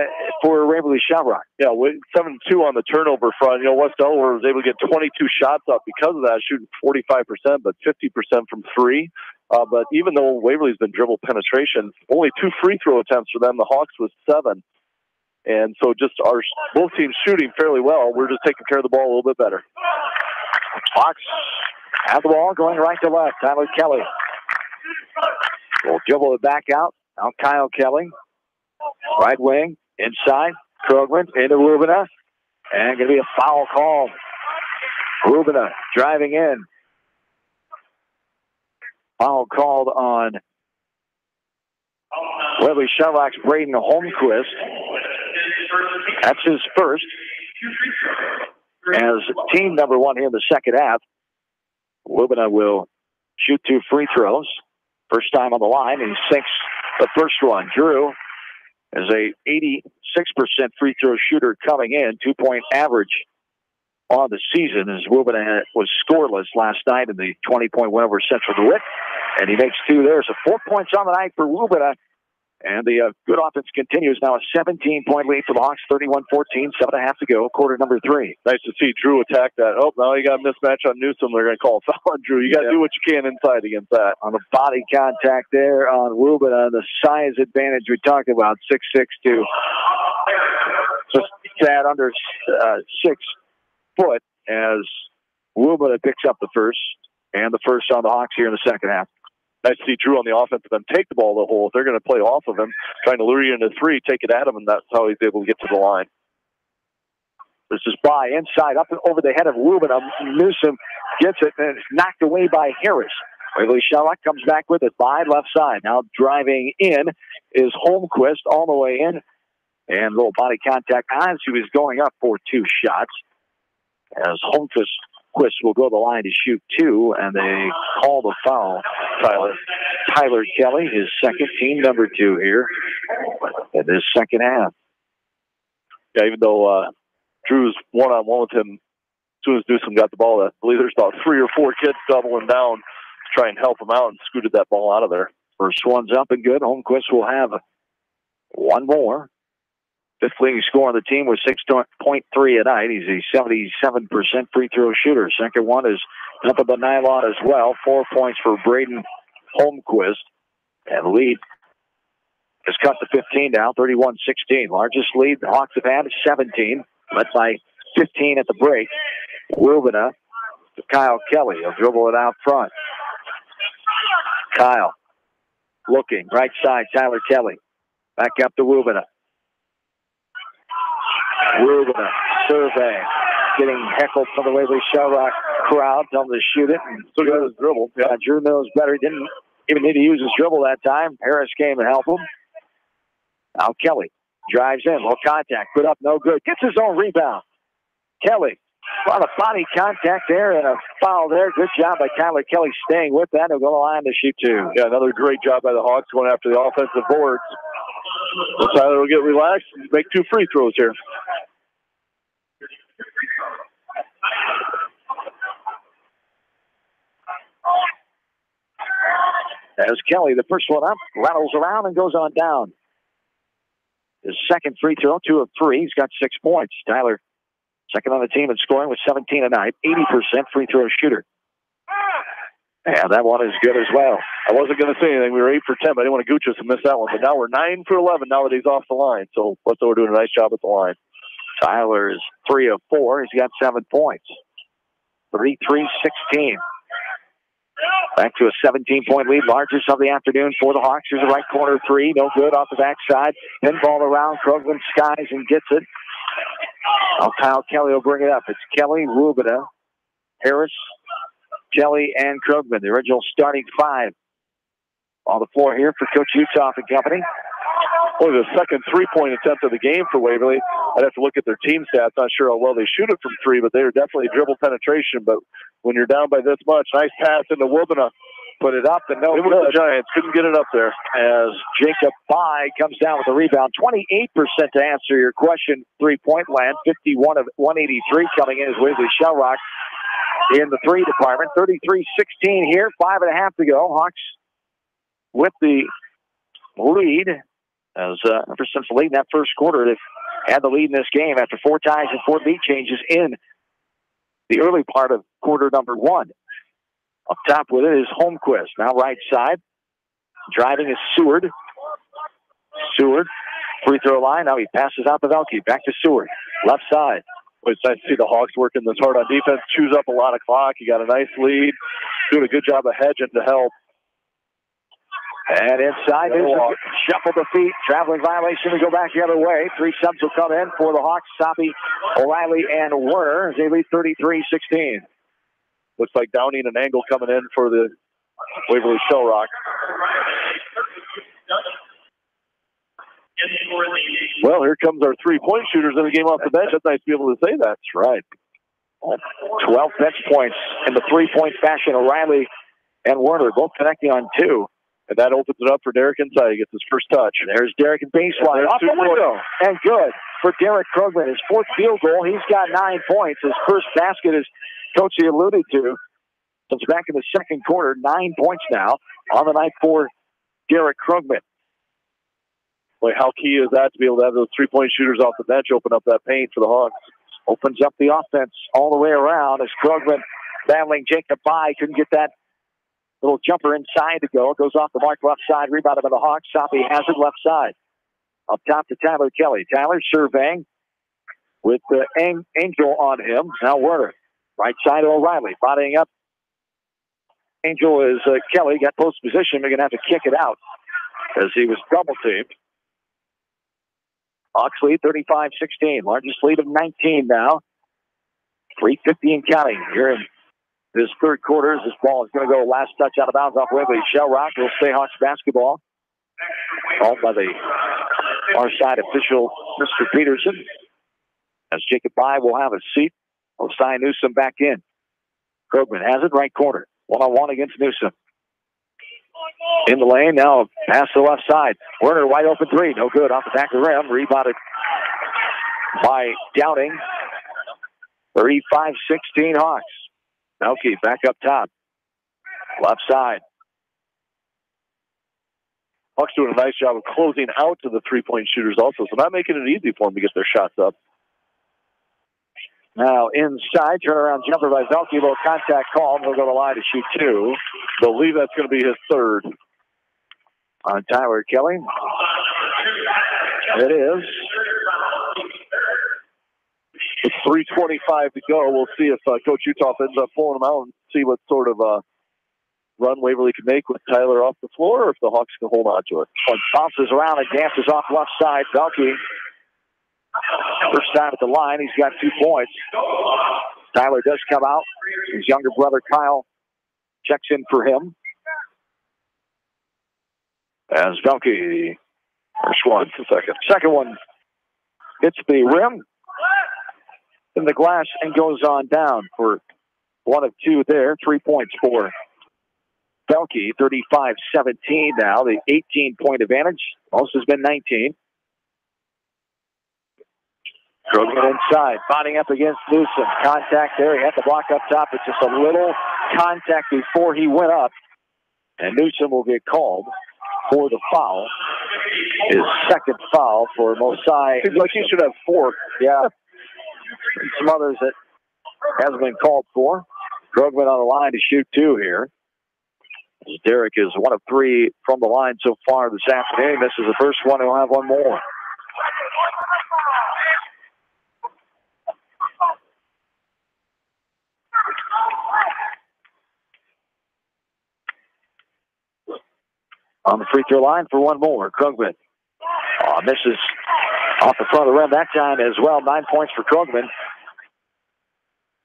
for Waverly-Shell Rock. Yeah, with 7-2 on the turnover front. West Delaware was able to get 22 shots up because of that, shooting 45%, but 50% from 3. But even though Waverly's been dribble penetration, only 2 free throw attempts for them. The Hawks was 7. And so just both teams shooting fairly well. We're just taking care of the ball a little bit better. Hawks have the ball going right to left. Tyler Kelly will dribble it back out. Now Kyle Kelly, right wing, inside. Krogman into Rubina. And going to be a foul call. Rubina driving in. Foul called on Waverly-Shell Rock's Braden Holmquist. That's his first. As team number 1 here in the second half. Rubina will shoot 2 free throws. First time on the line, and he sinks the first one. Drew is a 86% free throw shooter coming in, 2-point average on the season, as Rubina was scoreless last night in the 20-point win over Central DeWitt, and he makes 2 there. So 4 points on the night for Rubina, and the good offense continues. Now a 17-point lead for the Hawks, 31-14, 7.5 to go, quarter number 3. Nice to see Drew attack that. Oh, now you got a mismatch on Newsom. They're going to call a foul on Drew. You got to do what you can inside against that. On the body contact there on Rubina, the size advantage we talked about, 6'6" to just sad under 6 foot, as Rubina picks up the first, and the first on the Hawks here in the second half. Nice to see Drew on the offensive end take the ball to the hole. If they're going to play off of him, trying to lure you into 3, take it at him, and that's how he's able to get to the line. This is by inside, up and over the head of Rubina. Newsom gets it, and it's knocked away by Harris. Waverly-Shell Rock comes back with it by left side. Now driving in is Holmquist all the way in, and a little body contact as he was going up for 2 shots. As Holmquist will go to the line to shoot 2, and they call the foul. Tyler Kelly, his second, team number 2 here in this second half. Yeah, even though Drew's one-on-one with him, as soon as Newsom got the ball, I believe there's about 3 or 4 kids doubling down to try and help him out, and scooted that ball out of there. First one's up and good. Holmquist will have 1 more. 5th leading scorer on the team with 6.3 a night. He's a 77% free throw shooter. Second one is up at the nylon as well. 4 points for Braden Holmquist. And the lead is cut to 15 now, 31-16. Largest lead the Hawks have had is 17, led by 15 at the break. Rubina to Kyle Kelly. He'll dribble it out front. Kyle looking, right side, Tyler Kelly. Back up to Rubina. Rubina, survey, getting heckled from the Waverly-Shell Rock crowd, telling him to shoot it. And still got his dribble. Yeah, Drew knows better. He didn't even need to use his dribble that time. Harris came to help him. Now Kelly drives in, low contact, put up, no good. Gets his own rebound. Kelly, a lot of body contact there and a foul there. Good job by Tyler Kelly staying with that. He'll go to the line to shoot 2. Yeah, another great job by the Hawks going after the offensive boards. So Tyler will get relaxed and make 2 free throws here. As Kelly, the first one up, rattles around and goes on down. His second free throw, 2 of 3. He's got 6 points. Tyler, second on the team in scoring with 17 a night, 80% free throw shooter. And that one is good as well. I wasn't going to say anything. We were 8 for 10, but I didn't want to gooch us and miss that one. But now we're 9 for 11 now that he's off the line. So we're doing a nice job at the line. Tyler is 3 of 4. He's got 7 points. 33-16. Back to a 17-point lead, largest of the afternoon for the Hawks. Here's a right corner three, no good off the backside. Pinball around, Krogman skies and gets it. Now Kyle Kelly will bring it up. It's Kelly, Rubina, Harris, Kelly, and Krogman, the original starting five. On the floor here for Coach Uthoff and company. Only the second three-point attempt of the game for Waverly. I'd have to look at their team stats. Not sure how well they shoot it from three, but they are definitely dribble penetration. But when you're down by this much, nice pass into Wubina. Put it up and no good. The Giants couldn't get it up there. As Jacob Bai comes down with a rebound. 28% to answer your question. 3-point land. 51 of 183 coming in as Waverly-Shell Rock in the three department. 33-16 here. 5.5 to go. Hawks with the lead. As ever since late in that first quarter, they've had the lead in this game after 4 ties and 4 lead changes in the early part of quarter number 1. Up top with it is Holmquist. Now right side. Driving is Seward. Seward, free throw line. Now he passes out to Velke. Back to Seward. Left side. Well, it's nice to see the Hawks working this hard on defense. Chews up a lot of clock. You got a nice lead. Doing a good job of hedging to help. And inside, there's a shuffle the feet. Traveling violation to go back the other way. 3 subs will come in for the Hawks. Soppy, O'Reilly, and Werner as they lead 33-16. Looks like Downing and Angle coming in for the Waverly-Shell Rock. Well, here comes our 3-point shooters in the game off the bench. That's nice to be able to say that. That's right. 12 bench points in the 3-point fashion. O'Reilly and Werner both connecting on 2. And that opens it up for Derek inside. He gets his first touch. And there's Derek in baseline. Off the window. And good for Derek Krogman. His 4th field goal. He's got 9 points. His first basket, as Coach alluded to, since back in the second quarter. 9 points now on the night for Derek Krogman. Boy, how key is that to be able to have those 3-point shooters off the bench open up that paint for the Hawks? Opens up the offense all the way around as Krogman battling Jacob Bai. Couldn't get that little jumper inside to go. Goes off the mark left side. Rebounded by the Hawks. Soppy has it left side. Up top to Tyler Kelly. Tyler surveying with Angel on him. Now Werner. Right side to O'Reilly. Bodying up. Angel is Kelly. Got post position. They're going to have to kick it out as he was double teamed. Hawks lead 35-16. Largest lead of 19 now. 3:50 and counting here in this third quarter. This ball is going to go last touch out of bounds off Waverly-Shell Rock. It'll stay Hawks basketball. Called by the far side official, Mr. Peterson. As Jacob Bai will have a seat. Osai Newsom back in. Krogman has it right corner. 1-on-1 against Newsom. In the lane now. Pass to the left side. Werner wide open 3. No good off the back of the rim. Rebounded by Downing. 35-16 Hawks. Melke back up top. Left side. Hawks doing a nice job of closing out to the 3-point shooters also, so not making it easy for them to get their shots up. Now inside, turnaround jumper by Velke. Low contact call. He'll go to the line to shoot 2. Believe that's going to be his 3rd. On Tyler Kelly. It is. With 3:25 to go, we'll see if Coach Uthoff ends up pulling them out and see what sort of run Waverly can make with Tyler off the floor, or if the Hawks can hold on to it. Bounces around and dances off left side. Velke. First time at the line, he's got 2 points. Tyler does come out. His younger brother Kyle checks in for him. As Velke, first one, second one hits the rim in the glass and goes on down for 1 of 2 there. 3 points for Velke. 35-17 now. The 18-point advantage. Most has been 19. Krogman inside, botting up against Newsom. Contact there. He had the block up top. It's just a little contact before he went up. And Newsom will get called for the foul. His 2nd foul for Mosai. Seems like he should have 4. Yeah. And some others that hasn't been called for. Krogman on the line to shoot 2 here. Derek is 1 of 3 from the line so far this afternoon. This is the first one. He'll have 1 more. on the free throw line for one more. Krugman misses off the front of the rim that time as well. 9 points for Krugman.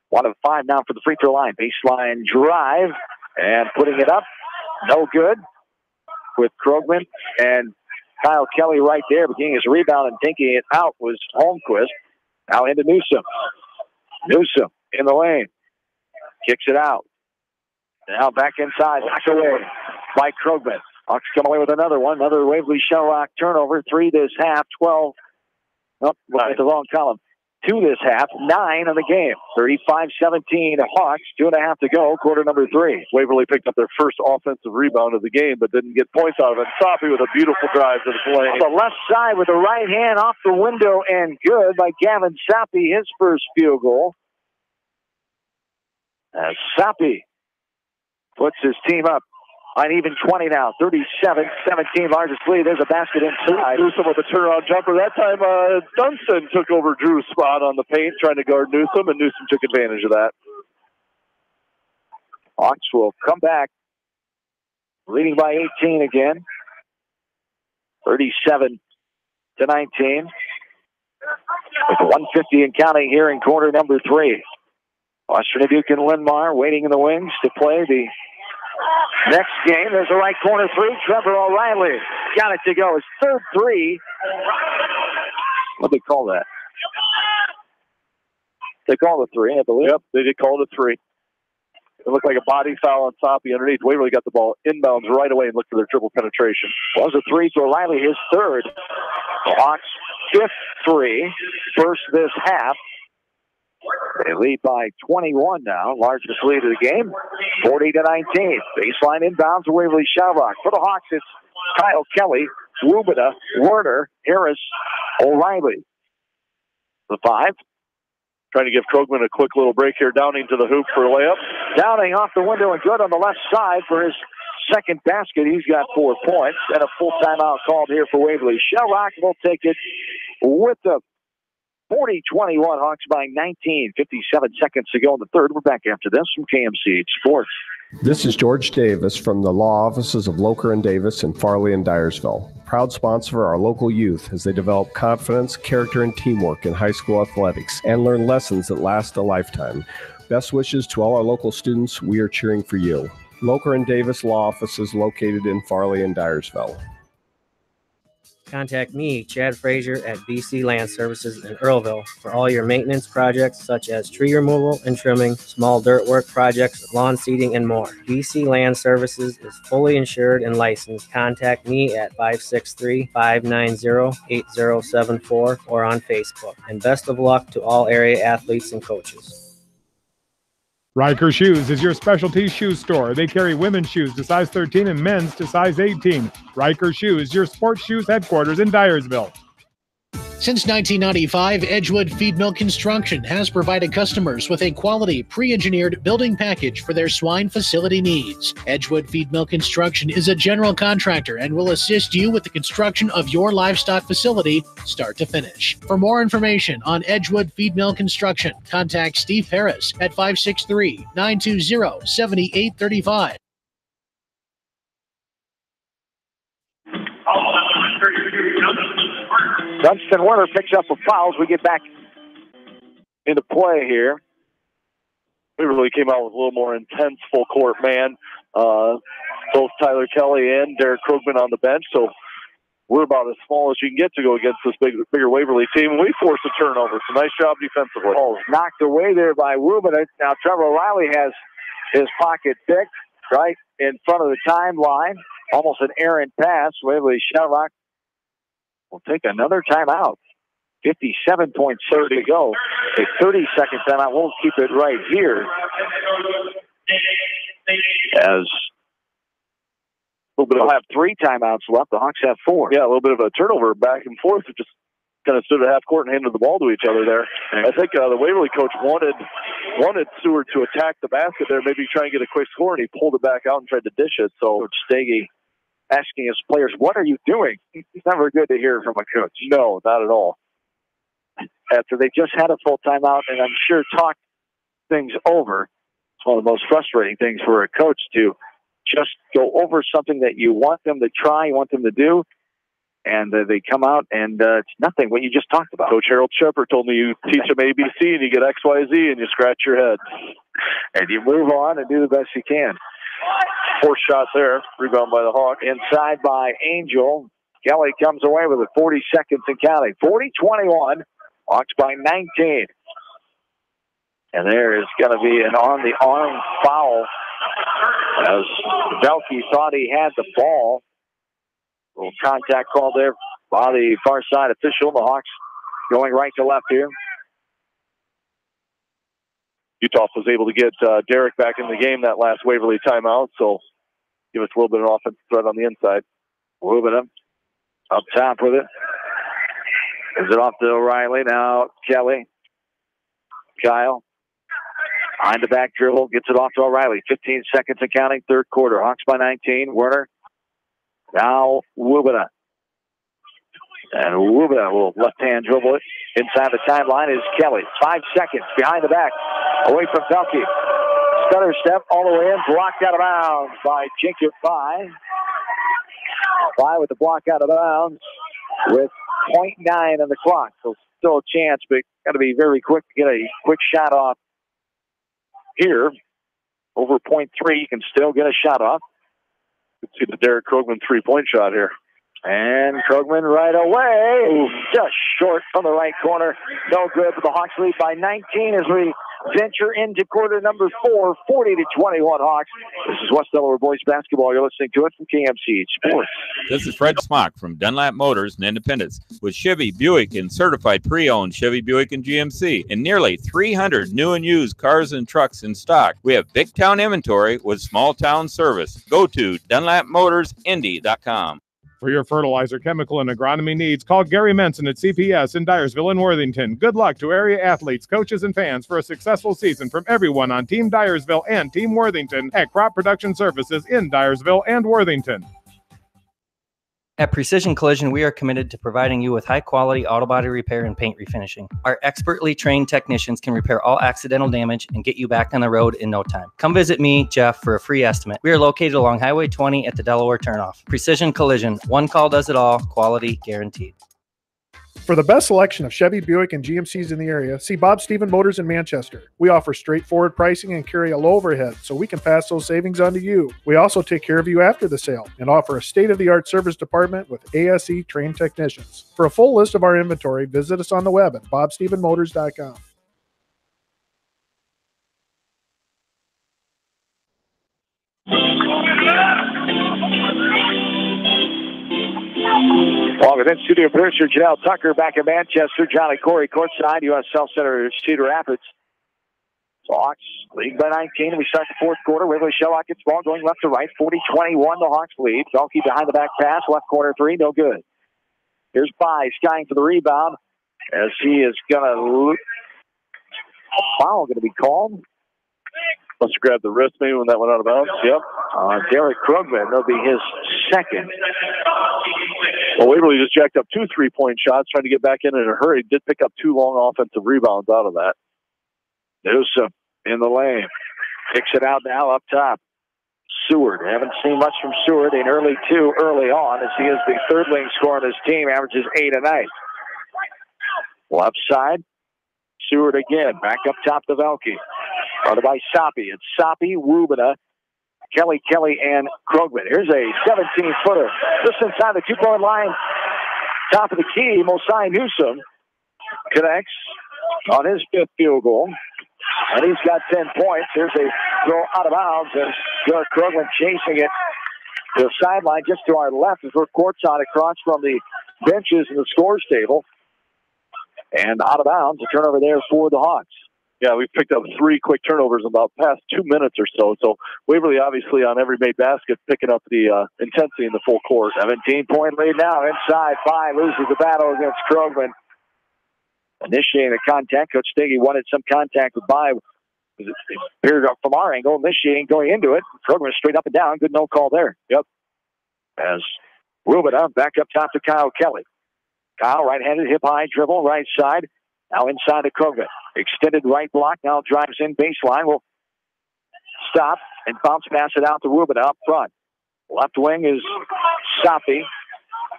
1 of 5 now for the free throw line. Baseline drive and putting it up. No good with Krugman and Kyle Kelly right there, but getting his rebound and taking it out was Holmquist. Now into Newsom. Newsom in the lane. Kicks it out. Now back inside. Knocked away by Krugman. Hawks come away with another one. Another Waverly-Shell turnover. 3 this half. 12. Oh, at the wrong column. 2 this half. 9 in the game. 35-17 Hawks. 2.5 to go. Quarter number 3. Waverly picked up their first offensive rebound of the game, but didn't get points out of it. Soppy with a beautiful drive to the lane. On the left side with the right hand off the window and good by Gavin Soppy. His first field goal. As Soppy puts his team up on even 20 now. 37-17, largest lead. There's a basket inside. Newsom with a turnaround jumper. That time, Dunston took over Drew's spot on the paint, trying to guard Newsom, and Newsom took advantage of that. Hawks will come back, leading by 18 again. 37-19. With 150 and counting here in quarter number 3. Western Dubuque and Linn-Mar waiting in the wings to play the next game. There's a right corner 3. Trevor O'Reilly got it to go. His third 3. What do they call that? They call it a 3, I believe. Yep, they did call it a 3. It looked like a body foul on Soppy underneath. Waverly got the ball inbounds right away and looked for their triple penetration. Was a 3 to O'Reilly, his third. The Hawks' 5th 3. First this half. They lead by 21 now. Largest lead of the game. 40-19. Baseline inbounds to Waverly-Shell. For the Hawks, it's Kyle Kelly, Rubina, Werner, Harris, O'Reilly. The 5. Trying to give Krugman a quick little break here. Downing to the hoop for a layup. Downing off the window and good on the left side for his second basket. He's got 4 points. And a full timeout called here for Waverly-Shell. Will take it with the 40-21, Hawks by 19. 57 seconds to go in the third. We're back after this from KMCH Sports. This is George Davis from the law offices of Locher and Davis in Farley and Dyersville. Proud sponsor of our local youth as they develop confidence, character, and teamwork in high school athletics and learn lessons that last a lifetime. Best wishes to all our local students. We are cheering for you. Locher and Davis law offices located in Farley and Dyersville. Contact me, Chad Frazier at BC Land Services in Earlville for all your maintenance projects such as tree removal and trimming, small dirt work projects, lawn seeding, and more. BC Land Services is fully insured and licensed. Contact me at 563-590-8074 or on Facebook. And best of luck to all area athletes and coaches. Riker Shoes is your specialty shoe store. They carry women's shoes to size 13 and men's to size 18. Riker Shoes, your sports shoes headquarters in Dyersville. Since 1995, Edgewood Feed Mill Construction has provided customers with a quality, pre-engineered building package for their swine facility needs. Edgewood Feed Mill Construction is a general contractor and will assist you with the construction of your livestock facility, start to finish. For more information on Edgewood Feed Mill Construction, contact Steve Harris at 563-920-7835. Dunston Werner picks up a foul as we get back into play here. We really came out with a little more intense full court man. Both Tyler Kelly and Derek Krugman on the bench, so we're about as small as you can get to go against this bigger Waverly team. We force a turnover. So nice job defensively. Oh, knocked away there by Rubin. Now Trevor O'Reilly has his pocket picked right in front of the timeline. Almost an errant pass. Waverly-Shell will take another timeout. 57.6 to go. A 30-second timeout. We'll keep it right here. As we'll have 3 timeouts left. The Hawks have 4. Yeah, a little bit of a turnover back and forth. It just kind of stood at half court and handed the ball to each other there. I think the Waverly coach wanted Stewart to attack the basket there, maybe try and get a quick score, and he pulled it back out and tried to dish it. So Coach Stege asking his players, what are you doing? It's never good to hear from a coach. No, not at all. After they just had a full timeout and I'm sure talked things over. It's one of the most frustrating things for a coach to just go over something that you want them to try, you want them to do, and they come out and it's nothing what you just talked about. Coach Harold Shepard told me you teach them ABC and you get X, Y, Z and you scratch your head. And you move on and do the best you can. Fourth shot there, rebound by the Hawks. Inside by Angel. Kelly comes away with it, 40 seconds and counting. 40-21, Hawks by 19. And there is going to be an on-the-arm foul as Velke thought he had the ball. A little contact call there by the far side official. The Hawks going right to left here. Utah was able to get Derek back in the game that last Waverly timeout, so give us a little bit of offensive threat on the inside. Rubin up top with it. Is it off to O'Reilly? Now Kelly. Kyle. Behind the back dribble. Gets it off to O'Reilly. 15 seconds and counting. Third quarter. Hawks by 19. Werner. Now Wubina. And Wubina will left-hand dribble it. Inside the timeline is Kelly. 5 seconds behind the back. Away from Velke. Stutter step all the way in. Blocked out of bounds by Jacob Bai. Bai with the block out of bounds with 0.9 on the clock. So still a chance, but got to be very quick to get a quick shot off here. Over 0.3, you can still get a shot off. You can see the Derek Krogman three-point shot here. And Krogman right away. Just short from the right corner. No good, but the Hawks lead by 19 as we venture into quarter number 4, 40-21 Hawks. This is West Delaware boys basketball. You're listening to it from KMC Sports. This is Fred Smock from Dunlap Motors in Independence with Chevy, Buick, and certified pre-owned Chevy, Buick, and GMC, and nearly 300 new and used cars and trucks in stock. We have big town inventory with small town service. Go to DunlapMotorsIndy.com. For your fertilizer, chemical, and agronomy needs, call Gary Menson at CPS in Dyersville and Worthington. Good luck to area athletes, coaches, and fans for a successful season from everyone on Team Dyersville and Team Worthington at Crop Production Services in Dyersville and Worthington. At Precision Collision, we are committed to providing you with high-quality auto body repair and paint refinishing. Our expertly trained technicians can repair all accidental damage and get you back on the road in no time. Come visit me, Jeff, for a free estimate. We are located along Highway 20 at the Delaware turnoff. Precision Collision, one call does it all, quality guaranteed. For the best selection of Chevy, Buick, and GMCs in the area, see Bob Stephen Motors in Manchester. We offer straightforward pricing and carry a low overhead, so we can pass those savings on to you. We also take care of you after the sale and offer a state-of-the-art service department with ASE trained technicians. For a full list of our inventory, visit us on the web at bobstephenmotors.com. Well, within studio producer Janelle Tucker back in Manchester. Johnny Corey courtside, U.S. Self Center, Cedar Rapids. So Hawks lead by 19. We start the fourth quarter. Waverly-Shell gets ball going left to right. 40-21, the Hawks lead. Velke behind the back pass. Left corner three, no good. Here's Bai skying for the rebound as he is going to foul going to be called. Must have grabbed the wrist maybe when that went out of bounds. Yep. Derek Krugman, that'll be his second. Well, Waverly just jacked up 2 3-point shots, trying to get back in a hurry. Did pick up 2 long offensive rebounds out of that. Newsom in the lane. Kicks it out now up top. Seward. Haven't seen much from Seward in early on as he is the third leading scorer on his team, averages 8 a night. Left side. Seward again. Back up top to Velke. Guarded by Soppy. It's Soppy, Rubina, Kelly, and Krogman. Here's a 17-footer. Just inside the 2-point line. Top of the key, Mosai Newsom connects on his 5th field goal. And he's got 10 points. Here's a throw out of bounds as Derek Krogman chasing it to the sideline just to our left as we're courtside across from the benches in the scores table. And out of bounds, a turnover there for the Hawks. Yeah, we've picked up 3 quick turnovers in about past 2 minutes or so. So Waverly obviously on every made basket picking up the intensity in the full court. 17-point lead now inside. Bai loses the battle against Krogman. Initiating the contact. Coach Stiggy wanted some contact with Bai. It appeared from our angle. Initiating going into it. Krogman straight up and down. Good no call there. Yep. As Rubina back up top to Kyle Kelly. Kyle right-handed hip high dribble right side. Now inside to Krogman. Extended right block. Now drives in baseline. Will stop and bounce pass it out to Rubin up front. Left wing is Safi.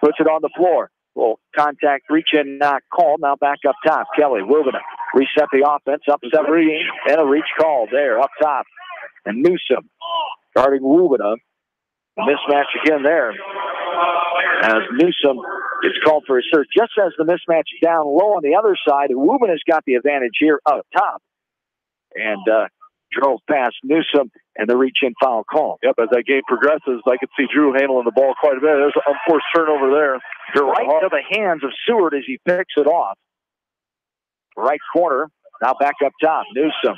Puts it on the floor. Well, contact, reach in, not called. Now back up top. Kelly, Rubin reset the offense. Up 17, and a reach call there up top. And Newsom guarding Rubin. Mismatch again there. As Newsom gets called for a search. Just as the mismatch down low on the other side, Rubin has got the advantage here up top. And drove past Newsom, and the reach-in foul call. Yep, as that game progresses, I could see Drew handling the ball quite a bit. There's an unforced turnover there. Right to the hands of Seward as he picks it off. Right corner, now back up top. Newsom,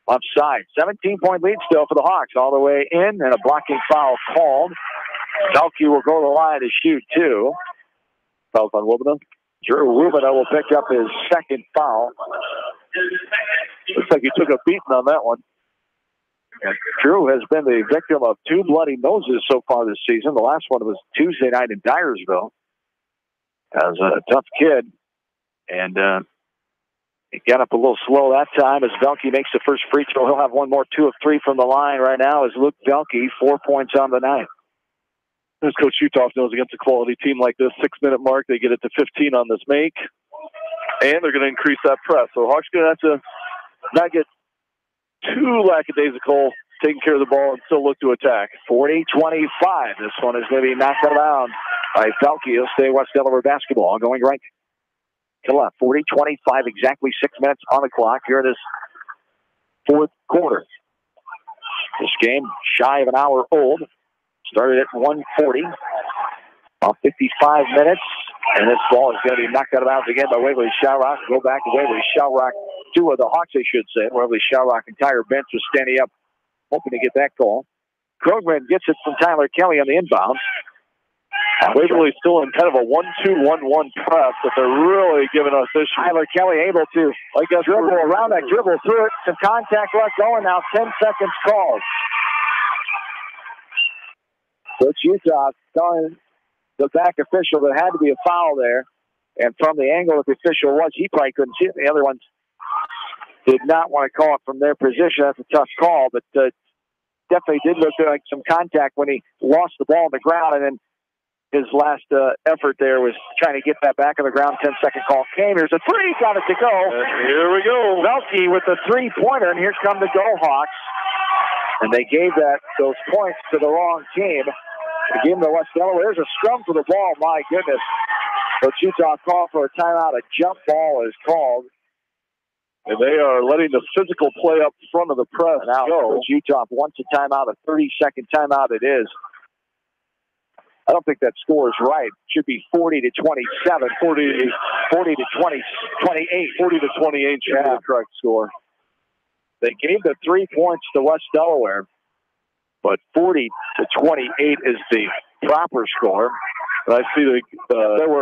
left side. 17-point lead still for the Hawks. All the way in, and a blocking foul called. Belke will go to the line to shoot two. Foul on Rubina. Drew Rubina will pick up his second foul. Looks like he took a beating on that one. And Drew has been the victim of two bloody noses so far this season. The last one was Tuesday night in Dyersville. As a tough kid. And he got up a little slow that time as Belke makes the first free throw. He'll have one more 2 of 3 from the line right now as Luke Belke, 4 points on the night. As Coach Shutoff knows, against a quality team like this, 6-minute mark, they get it to 15 on this make. And they're going to increase that press. So Hawks going to have to not get too lackadaisical, taking care of the ball and still look to attack. 40-25. This one is going to be knocked around by Belke. He'll stay West Delaware basketball. Going right to left. 40-25, exactly 6 minutes on the clock here in this fourth quarter. This game shy of an hour old. Started at 1:40. About 55 minutes. And this ball is going to be knocked out of bounds again by Waverly-Shell. Go back to Waverly-Shell. Two of the Hawks, I should say. Waverly-Shell entire bench was standing up, hoping to get that call. Krogman gets it from Tyler Kelly on the inbound. Waverly's still in kind of a 1-2-1-1 press, but they're really giving us issues. Tyler Kelly able to dribble around that, dribble through it. Some contact left going now. 10 seconds called. Coach Utah telling the back official there had to be a foul there. And from the angle that the official was, he probably couldn't see it. The other ones did not want to call it from their position. That's a tough call, but definitely did look like some contact when he lost the ball on the ground. And then his last effort there was trying to get that back on the ground. 10-second call came. Here's a three. Got it to go. Here we go. Belke with the three-pointer, and here come the Go Hawks. And they gave those points to the wrong team. They gave them to West Delaware. There's a scrum for the ball. My goodness. But Utah called for a timeout. A jump ball is called. And they are letting the physical play up front of the press go. Coach Utah wants a timeout, a 30-second timeout it is. I don't think that score is right. It should be 40-27, 40-20, 28. 40-28 should be the correct score. They gave the 3 points to West Delaware, but 40-28 is the proper score. And I see the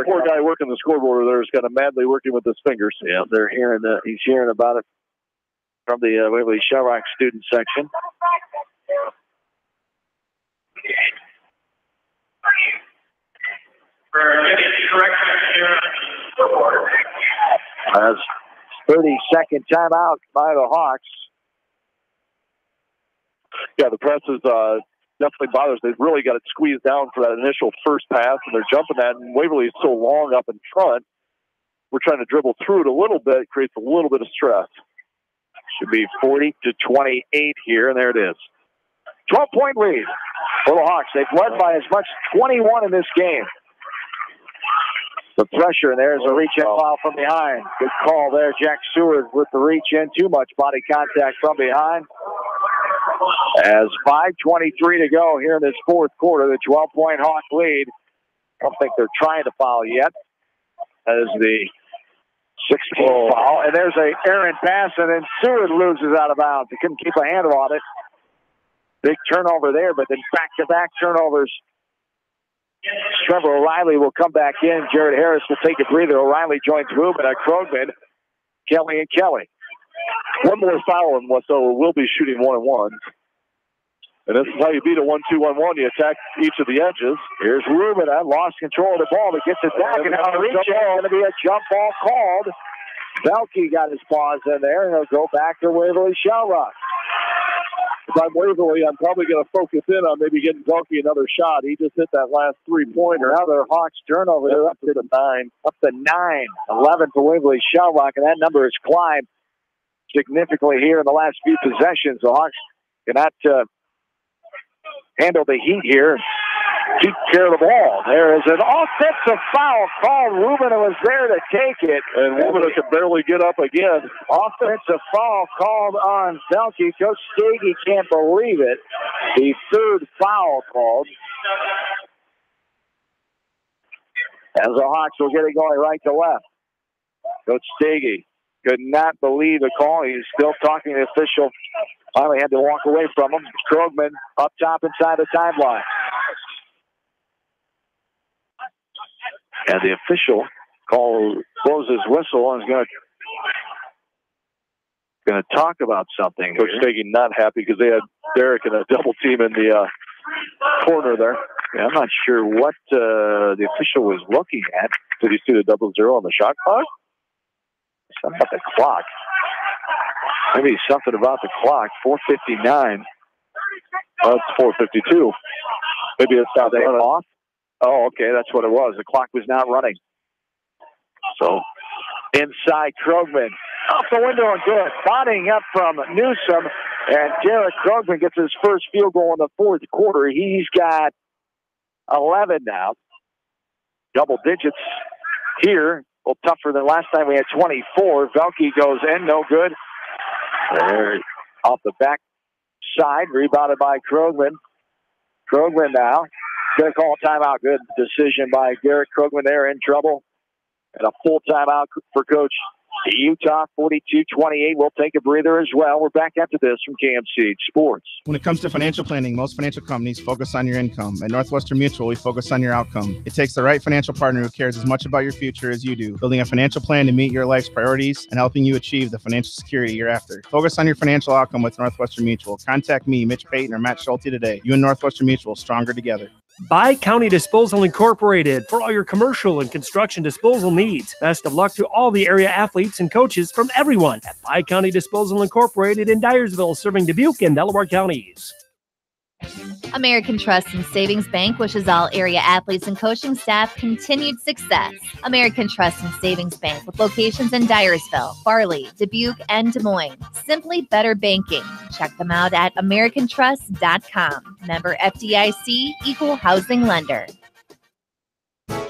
poor guy working the scoreboard over there is kind of madly working with his fingers. Yeah, they're hearing he's hearing about it from the Waverly-Shell student section. As 30-second timeout by the Hawks. Yeah, the press is definitely bothers. They've really got it squeezed down for that initial first pass, and they're jumping that. And Waverly is so long up in front. We're trying to dribble through it a little bit. It creates a little bit of stress. Should be 40-28 here, and there it is. 12-point lead for the Hawks. They've led by as much as 21 in this game. The pressure, and there's a reach-in foul from behind. Good call there, Jack Seward with the reach-in. Too much body contact from behind. As 5:23 to go here in this fourth quarter, the 12-point Hawk lead. I don't think they're trying to foul yet. That is the 16th foul. And there's a errant pass, and then Seward loses out of bounds. He couldn't keep a handle on it. Big turnover there, but then back-to-back turnovers. Trevor O'Reilly will come back in. Jared Harris will take a breather. O'Reilly joins Rubin at Krogman, Kelly, and Kelly. One more foul, and West Delaware will be shooting 1-on-1. And this is how you beat a 1-2-1-1. You attack each of the edges. Here's Rubin. Lost control of the ball, but gets it back. And now reach is going to be a jump ball called. Belke got his paws in there, and he'll go back to Waverly-Shell. if I'm Waverly, I'm probably going to focus in on maybe getting Velke another shot. He just hit that last three-pointer. Now their Hawks turnover. They're up to 9. Up to 9. 11 for Waverly-Shell, and that number has climbed significantly here in the last few possessions. The Hawks cannot handle the heat here. Keep care of the ball. There is an offensive foul called. Rubin was there to take it. And Rubin could barely get up again. Offensive foul called on Velke. Coach Stagey can't believe it. The third foul called. As the Hawks will get it going right to left. Coach Stagey could not believe the call. He's still talking to the official. Finally had to walk away from him. Krogman up top inside the timeline. And the official blows his whistle and is going to talk about something. Coach Stagey not happy because they had Derek in a double team in the corner there. Yeah, I'm not sure what the official was looking at. Did you see the 0-0 on the shot clock? Something about the clock. Maybe something about the clock. 4:59. It's 4:52. Maybe it's not off. Oh, okay, that's what it was. The clock was not running. So, inside Krogman. Off the window and good. Botting up from Newsom. And Derek Krogman gets his first field goal in the fourth quarter. He's got 11 now. Double digits here. A little tougher than last time. We had 24. Velke goes in. No good. There, off the back side. Rebounded by Krogman. Krogman now. Going to call a timeout. Good decision by Garrett Krogman there, in trouble. And a full timeout for Coach Utah, 42-28. We'll take a breather as well. We're back after this from KMCH Sports. When it comes to financial planning, most financial companies focus on your income. At Northwestern Mutual, we focus on your outcome. It takes the right financial partner who cares as much about your future as you do, building a financial plan to meet your life's priorities and helping you achieve the financial security you're after. Focus on your financial outcome with Northwestern Mutual. Contact me, Mitch Payton, or Matt Schulte today. You and Northwestern Mutual, stronger together. Bi-County Disposal Incorporated for all your commercial and construction disposal needs. Best of luck to all the area athletes and coaches from everyone at Bi-County Disposal Incorporated in Dyersville, serving Dubuque and Delaware counties. American Trust and Savings Bank wishes all area athletes and coaching staff continued success. American Trust and Savings Bank with locations in Dyersville, Farley, Dubuque, and Des Moines. Simply better banking. Check them out at americantrust.com. Member FDIC, equal housing lender.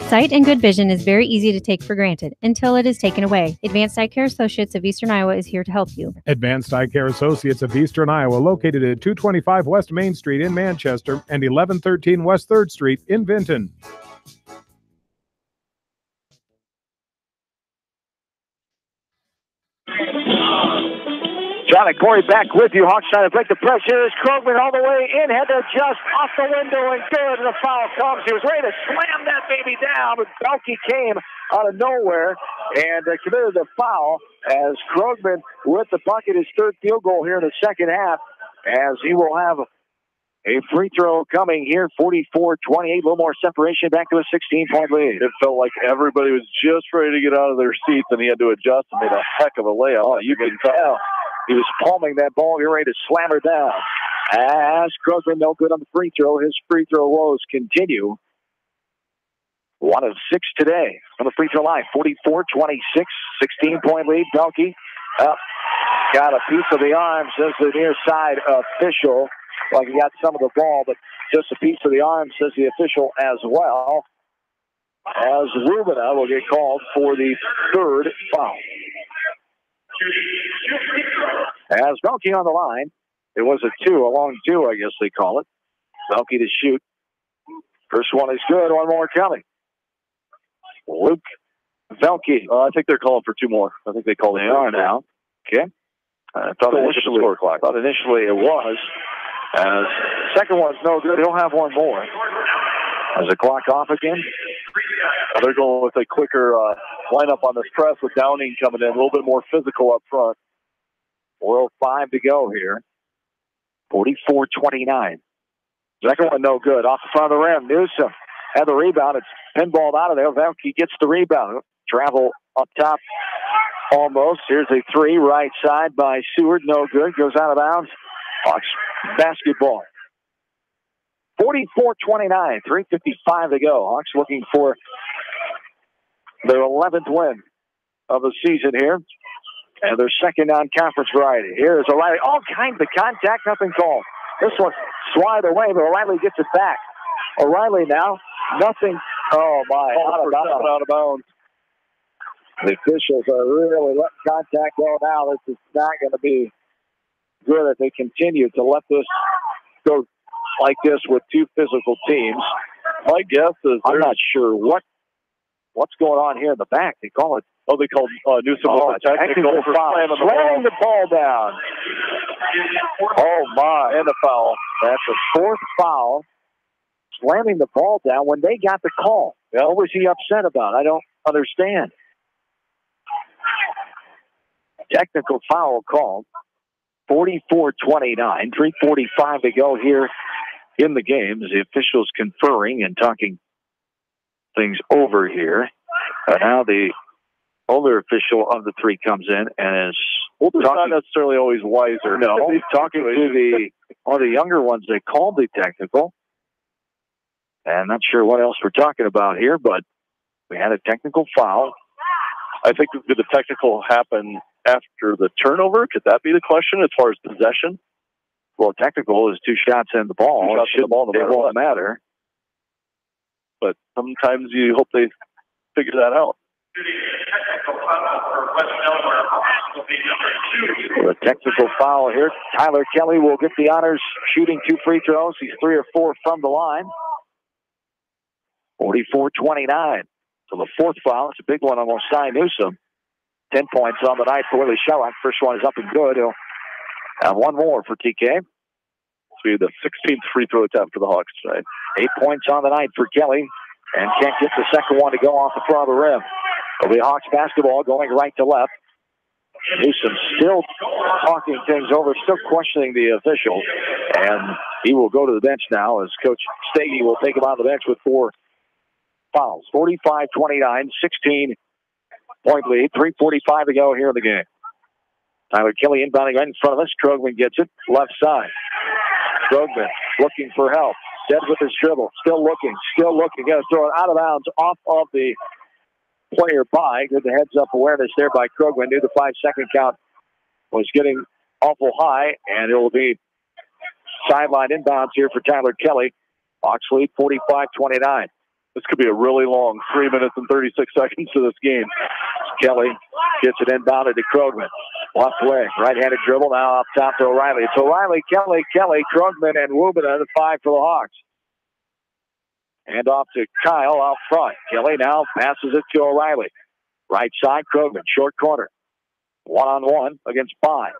Sight and good vision is very easy to take for granted until it is taken away. Advanced Eye Care Associates of Eastern Iowa is here to help you. Advanced Eye Care Associates of Eastern Iowa, located at 225 West Main Street in Manchester and 1113 West 3rd Street in Vinton. John and Corey back with you. Hawks trying to break the press. Here is Krogman all the way in. Had to adjust off the window and good. And the foul comes. He was ready to slam that baby down, but Velke came out of nowhere and committed the foul as Krogman with the bucket, his third field goal here in the second half, as he will have a free throw coming here, 44-28, a little more separation, back to a 16-point lead. It felt like everybody was just ready to get out of their seats, and he had to adjust and made a heck of a layup. Oh, you can tell. He was palming that ball. You're ready to slam her down. As Krogman, no good on the free throw. His free throw woes continue. 1 of 6 today on the free throw line. 44-26, 16-point lead. Velke got a piece of the arm, says the near side official. Like he got some of the ball, but just a piece of the arm, says the official as well. As Rubina will get called for the third foul. As Velke on the line, it was a long two, I guess they call it. Velke to shoot. First one is good, one more coming. Luke Velke. I think they're calling for 2 more. I think they called it. They are now. Okay. I thought initially it was. As second one's no good. They'll have one more. As the clock off again. They're going with a quicker lineup on this press with Downing coming in, a little bit more physical up front. 4:05 to go here. 44-29. Second one no good. Off the front of the rim. Newsom had the rebound. It's pinballed out of there. Velke gets the rebound. Travel up top almost. Here's a 3 right side by Seward. No good. Goes out of bounds Hawks basketball. 44-29, 3:55 to go. Hawks looking for their 11th win of the season here. And their second non-conference variety. Here's O'Reilly. All kinds of contact, nothing called. This one slide away, but O'Reilly gets it back. O'Reilly now, nothing. Oh, my. Out of bounds. The officials are really letting contact go now. This is not going to be good if they continue to let this go like this with two physical teams. My guess is I'm not sure what's going on here in the back. They call it. Oh, they call Newsom technical for slamming the ball down. Oh, my. And a foul. That's a fourth foul. Slamming the ball down when they got the call. What was he upset about? I don't understand. Technical foul called. 44-29. 3:45 to go here in the game as the officials conferring and talking things over here. Now the older official of the three comes in and is not necessarily always wiser. No, he's talking to one of the younger ones. They called the technical. And I'm not sure what else we're talking about here, but we had a technical foul. I think did the technical happen after the turnover? Could that be the question as far as possession? Well, technical is two shots in the ball. It won't matter. But sometimes you hope they figure that out. The technical foul here. Tyler Kelly will get the honors shooting 2 free throws. He's 3 or 4 from the line. 44-29. So the fourth foul, it's a big one on Osai Newsom. 10 points on the night for Waverly-Shell. First one is up and good. He'll have one more for TK. This will be the 16th free throw attempt for the Hawks tonight. 8 points on the night for Kelly. And can't get the second one to go off the front of the rim. It'll be Hawks basketball going right to left. Newsom still talking things over, still questioning the official. And he will go to the bench now as Coach Stagey will take him on the bench with 4 fouls. 45-29, 16-point lead. 3:45 to go here in the game. Tyler Kelly inbounding right in front of us. Krogman gets it. Left side. Krogman looking for help. Dead with his dribble. Still looking. Going to throw it out of bounds off of the player by. Good heads-up awareness there by Krogman. Knew the 5-second count was getting awful high, and it will be sideline inbounds here for Tyler Kelly. Hawks lead 45-29. This could be a really long 3 minutes and 36 seconds to this game. Kelly gets it inbounded to Krogman. Left way, right-handed dribble now up top to O'Reilly. It's O'Reilly, Kelly, Krogman, and Wubina, the 5 for the Hawks. Hand off to Kyle out front. Kelly now passes it to O'Reilly. Right side, Krogman, short corner. 1-on-1 against 5.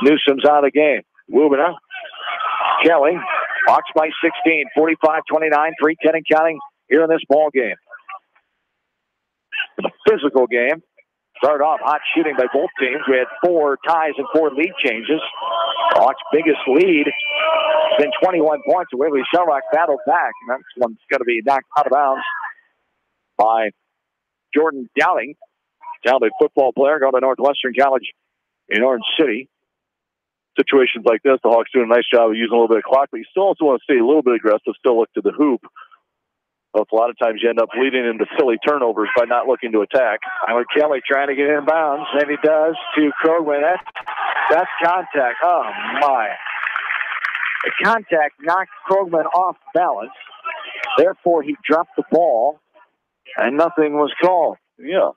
Newsom's out of the game. Wubina, Kelly, Hawks by 16, 45-29, 3:10 and counting here in this ball game. In the physical game, started off hot shooting by both teams. We had 4 ties and 4 lead changes. Hawks' biggest lead has been 21 points. Waverly-Shell battled back, and that one's going to be knocked out of bounds by Jordan Dowling, talented football player, going to Northwestern College in Orange City. Situations like this, the Hawks doing a nice job of using a little bit of clock, but you still also want to stay a little bit aggressive, still look to the hoop. But a lot of times you end up leading into silly turnovers by not looking to attack. Tyler Kelly trying to get in bounds, and he does to Krogman. That's contact. Oh, my. The contact knocked Krogman off balance. Therefore, he dropped the ball, and nothing was called. Yeah.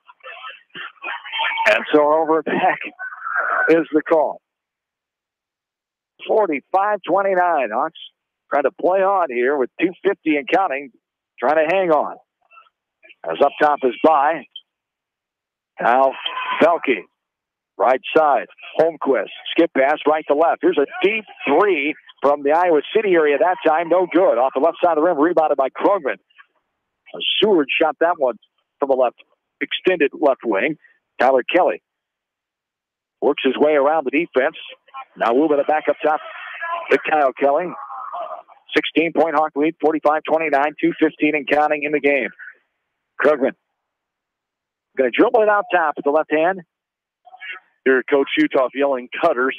And so over back is the call. 45-29. Hawks trying to play on here with 2:50 and counting, trying to hang on. As up top is by Al Belke. Right side, Holmquist. Skip pass right to left. Here's a deep 3 from the Iowa City area that time. No good. Off the left side of the rim, rebounded by Krogman. Seward shot that one from the left, extended left wing. Tyler Kelly works his way around the defense. Now moving it back up top to Kyle Kelly. 16-point Hawk lead, 45-29, 2:15 and counting in the game. Krogman going to dribble it out top with the left hand. Here, Coach Uthoff yelling cutters.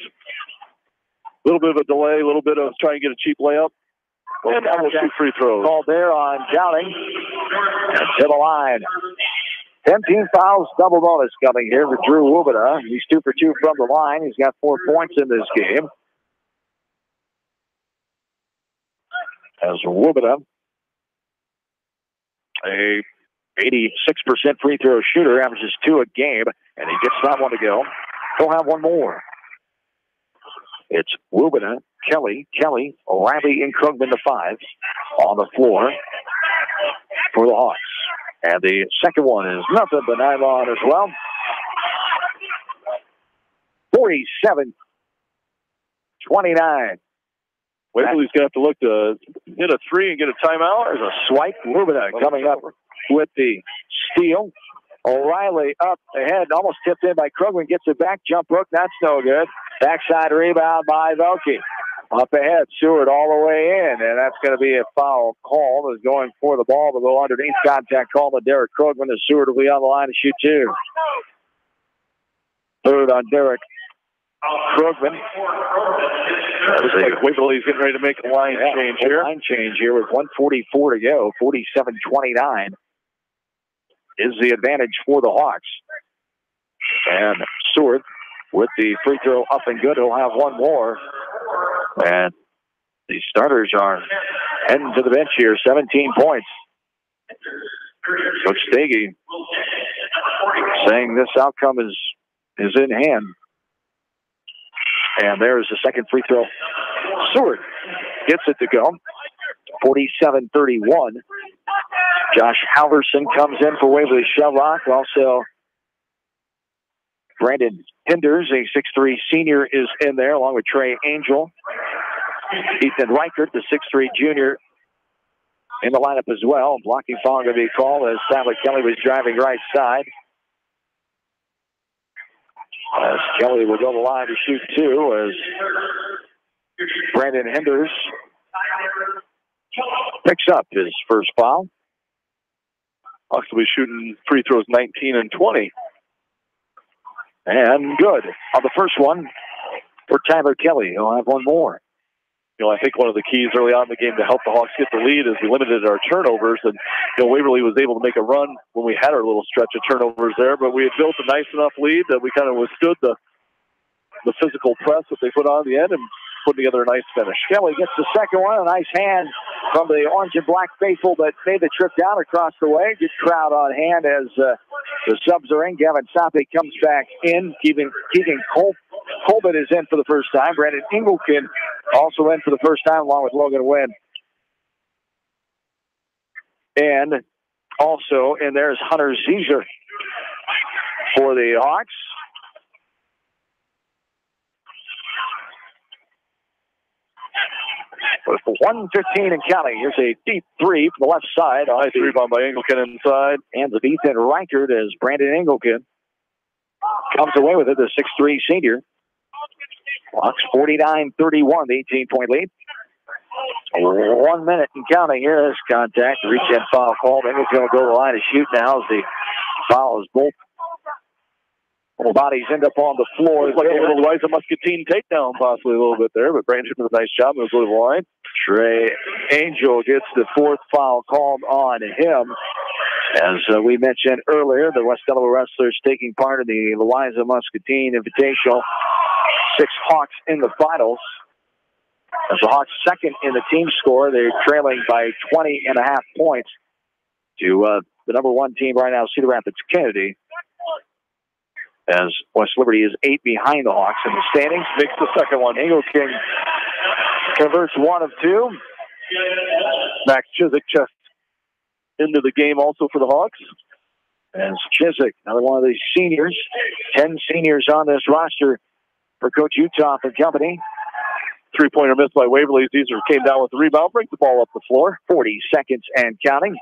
little bit of a delay, a little bit of trying to get a cheap layup. And almost 2 free throws. Called there on Downing. To the line. 10 fouls, double bonus coming here for Drew Wubada. He's 2 for 2 from the line. He's got 4 points in this game. As Wubada, a 86% free throw shooter, averages 2 a game, and he gets that one to go. He'll have one more. It's Wubada, Kelly, O'Reilly, and Krugman, the 5 on the floor for the Hawks. And the second one is nothing but nylon as well. 47-29. Waverly's going to have to look to hit a 3 and get a timeout. There's a swipe. Wubada coming up with the steal. O'Reilly up ahead, almost tipped in by Krugman, gets it back, jump hook, that's no good. Backside rebound by Velke. Up ahead, Seward all the way in, and that's going to be a foul call. Is going for the ball to go underneath. Contact call to Derek Krugman, and Seward will be on the line to shoot 2. Third on Derek Krugman. Waverly's getting ready to make a line change here. Line change here with 1:44 to go. 47-29 is the advantage for the Hawks. And Seward with the free throw up and good. He'll have one more. And the starters are heading to the bench here. 17 points. Coach Stagey saying this outcome is in hand. And there's the second free throw. Seward gets it to go. 47-31. Josh Halverson comes in for Waverly-Shell. Also, Brandon Hinders, a 6'3 senior, is in there, along with Trey Angel. Ethan Reichert, the 6'3 junior, in the lineup as well. Blocking foul going to be called as Sadler Kelly was driving right side. As Kelly will go to the line to shoot 2 as Brandon Hinders picks up his first foul. Hawks will be shooting free throws 19 and 20. And good on the first one for Tyler Kelly. He'll have one more. I think one of the keys early on in the game to help the Hawks get the lead is we limited our turnovers. And, Waverly was able to make a run when we had our little stretch of turnovers there, but we had built a nice enough lead that we kind of withstood the physical press that they put on the end and put together a nice finish. Kelly gets the second one. A nice hand from the orange and black faithful that made the trip down across the way. Good crowd on hand as the subs are in. Gavin Soppe comes back in. Keegan Colbert is in for the first time. Brandon Engelken also in for the first time, along with Logan Wynn. And also in there is Hunter Zizer for the Hawks. With 1:15 and counting, here's a deep 3 from the left side. Nice rebound by Engelken inside. And the Ethan Reichert as Brandon Engelken comes away with it, the 6'3 senior. Hawks 49-31, the 18-point lead. 1 minute and counting here. This contact, reach and foul called. Engelken will go to the line to shoot now as the foul is both bodies end up on the floor. It's like a little Liza Muscatine takedown possibly a little bit there, but Brandon did a nice job. It was a little line. Trey Angel gets the 4th foul called on him. As we mentioned earlier, the West Delaware wrestlers taking part in the Liza Muscatine Invitational. 6 Hawks in the finals. As the Hawks second in the team score, they're trailing by 20.5 points to the number 1 team right now, Cedar Rapids Kennedy. As West Liberty is 8 behind the Hawks in the standings. Makes the second one. Engelken converts 1 of 2. Max Chiswick just into the game also for the Hawks. As Chiswick, another one of these seniors. 10 seniors on this roster for Coach Utah and company. 3-pointer missed by Waverly. Caesar came down with the rebound, brings the ball up the floor. 40 seconds and counting.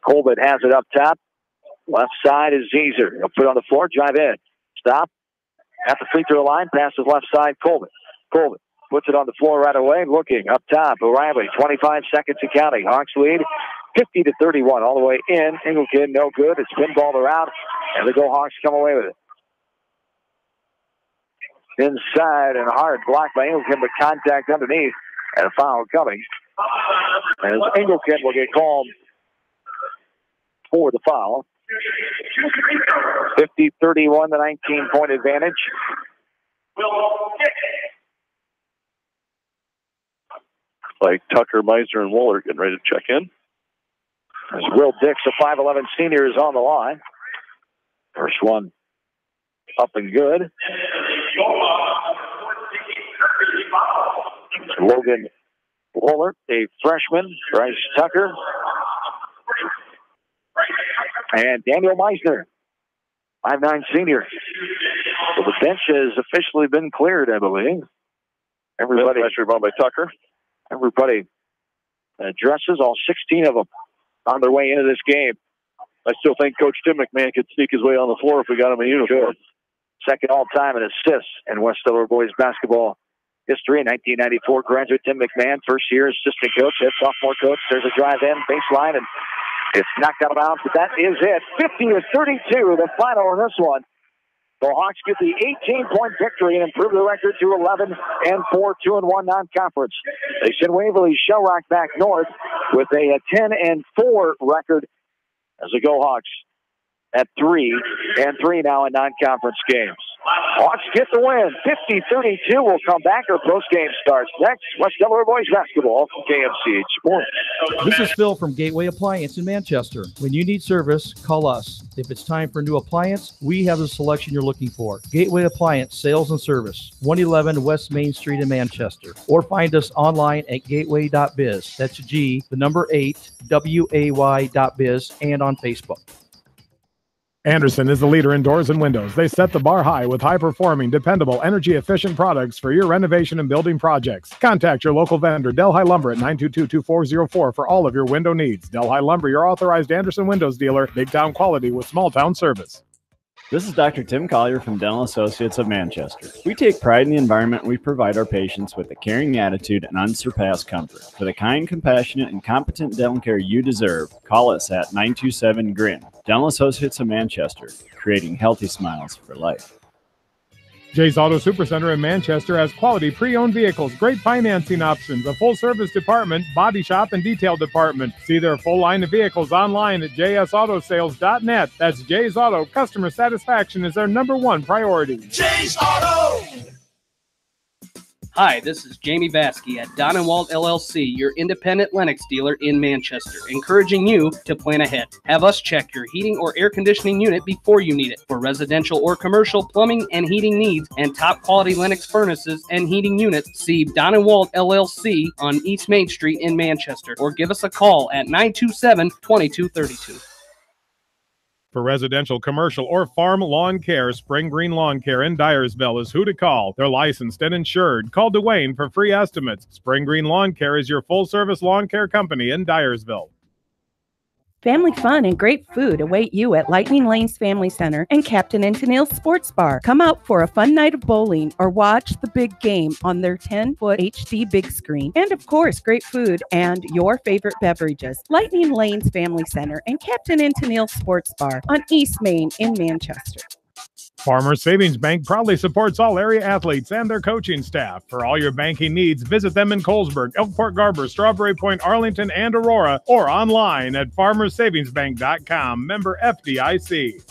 Colbert has it up top. Left side is Zeezer. He'll put it on the floor, drive in. Stop. At the free throw line, passes left side, Colbert. Colbert puts it on the floor right away, looking up top. O'Reilly, 25 seconds and counting. Hawks lead 50-31 all the way in. Engelken, no good. It's pinballed around, and the Go Hawks come away with it. inside and hard blocked by Engelken, but contact underneath and a foul coming. As Engelken will get called for the foul. 50-31, the 19-point advantage. Like Tucker, Meisner, and Wohler getting ready to check in. As Will Dix, a 5'11 senior, is on the line. First one up and good. Logan Wohler, a freshman. Bryce Tucker. And Daniel Meisner, 5'9 senior. So the bench has officially been cleared, I believe. Everybody, nice rebound by Tucker. Everybody dresses, all 16 of them, on their way into this game. I still think Coach Tim McMahon could sneak his way on the floor if we got him in uniform. Second all-time in assists in West Delaware boys basketball history. In 1994, graduate Tim McMahon, first year assistant coach, head sophomore coach. There's a drive in, baseline, and it's knocked out of bounds, but that is it. 50-32, the final in this one. The Hawks get the 18-point victory and improve the record to 11-4, 2-1 non-conference. They send Waverly-Shell back north with a 10-4 record as the Go Hawks at 3-3 now in non-conference games. Hawks get the win. 50-32. We'll come back. Our post-game starts next. West Delaware boys basketball from KMCH Sports. This is Phil from Gateway Appliance in Manchester. When you need service, call us. If it's time for a new appliance, we have the selection you're looking for. Gateway Appliance Sales and Service, 111 West Main Street in Manchester. Or find us online at gateway.biz. That's G, the number 8, WAY.biz, and on Facebook. Anderson is the leader in doors and windows. They set the bar high with high-performing, dependable, energy-efficient products for your renovation and building projects. Contact your local vendor, Delhi Lumber, at 922-2404 for all of your window needs. Delhi Lumber, your authorized Anderson Windows dealer, big-town quality with small-town service. This is Dr. Tim Collier from Dental Associates of Manchester. We take pride in the environment we provide our patients with a caring attitude and unsurpassed comfort. For the kind, compassionate, and competent dental care you deserve, call us at 927-GRIN. Dental Associates of Manchester, creating healthy smiles for life. Jay's Auto Supercenter in Manchester has quality pre-owned vehicles, great financing options, a full-service department, body shop, and detail department. See their full line of vehicles online at jsautosales.net. That's Jay's Auto. Customer satisfaction is their #1 priority. Jay's Auto! Hi, this is Jamie Baskey at Don & Walt LLC, your independent Lennox dealer in Manchester, encouraging you to plan ahead. Have us check your heating or air conditioning unit before you need it. For residential or commercial plumbing and heating needs and top quality Lennox furnaces and heating units, see Don & Walt LLC on East Main Street in Manchester, or give us a call at 927-2232. For residential, commercial, or farm lawn care, Spring Green Lawn Care in Dyersville is who to call. They're licensed and insured. Call Dwayne for free estimates. Spring Green Lawn Care is your full-service lawn care company in Dyersville. Family fun and great food await you at Lightning Lanes Family Center and Captain and Tennille's Sports Bar. Come out for a fun night of bowling or watch the big game on their 10-foot HD big screen. And of course, great food and your favorite beverages. Lightning Lanes Family Center and Captain and Tennille's Sports Bar on East Main in Manchester. Farmers Savings Bank proudly supports all area athletes and their coaching staff. For all your banking needs, visit them in Colesburg, Elkport Garber, Strawberry Point, Arlington, and Aurora, or online at farmersavingsbank.com. Member FDIC.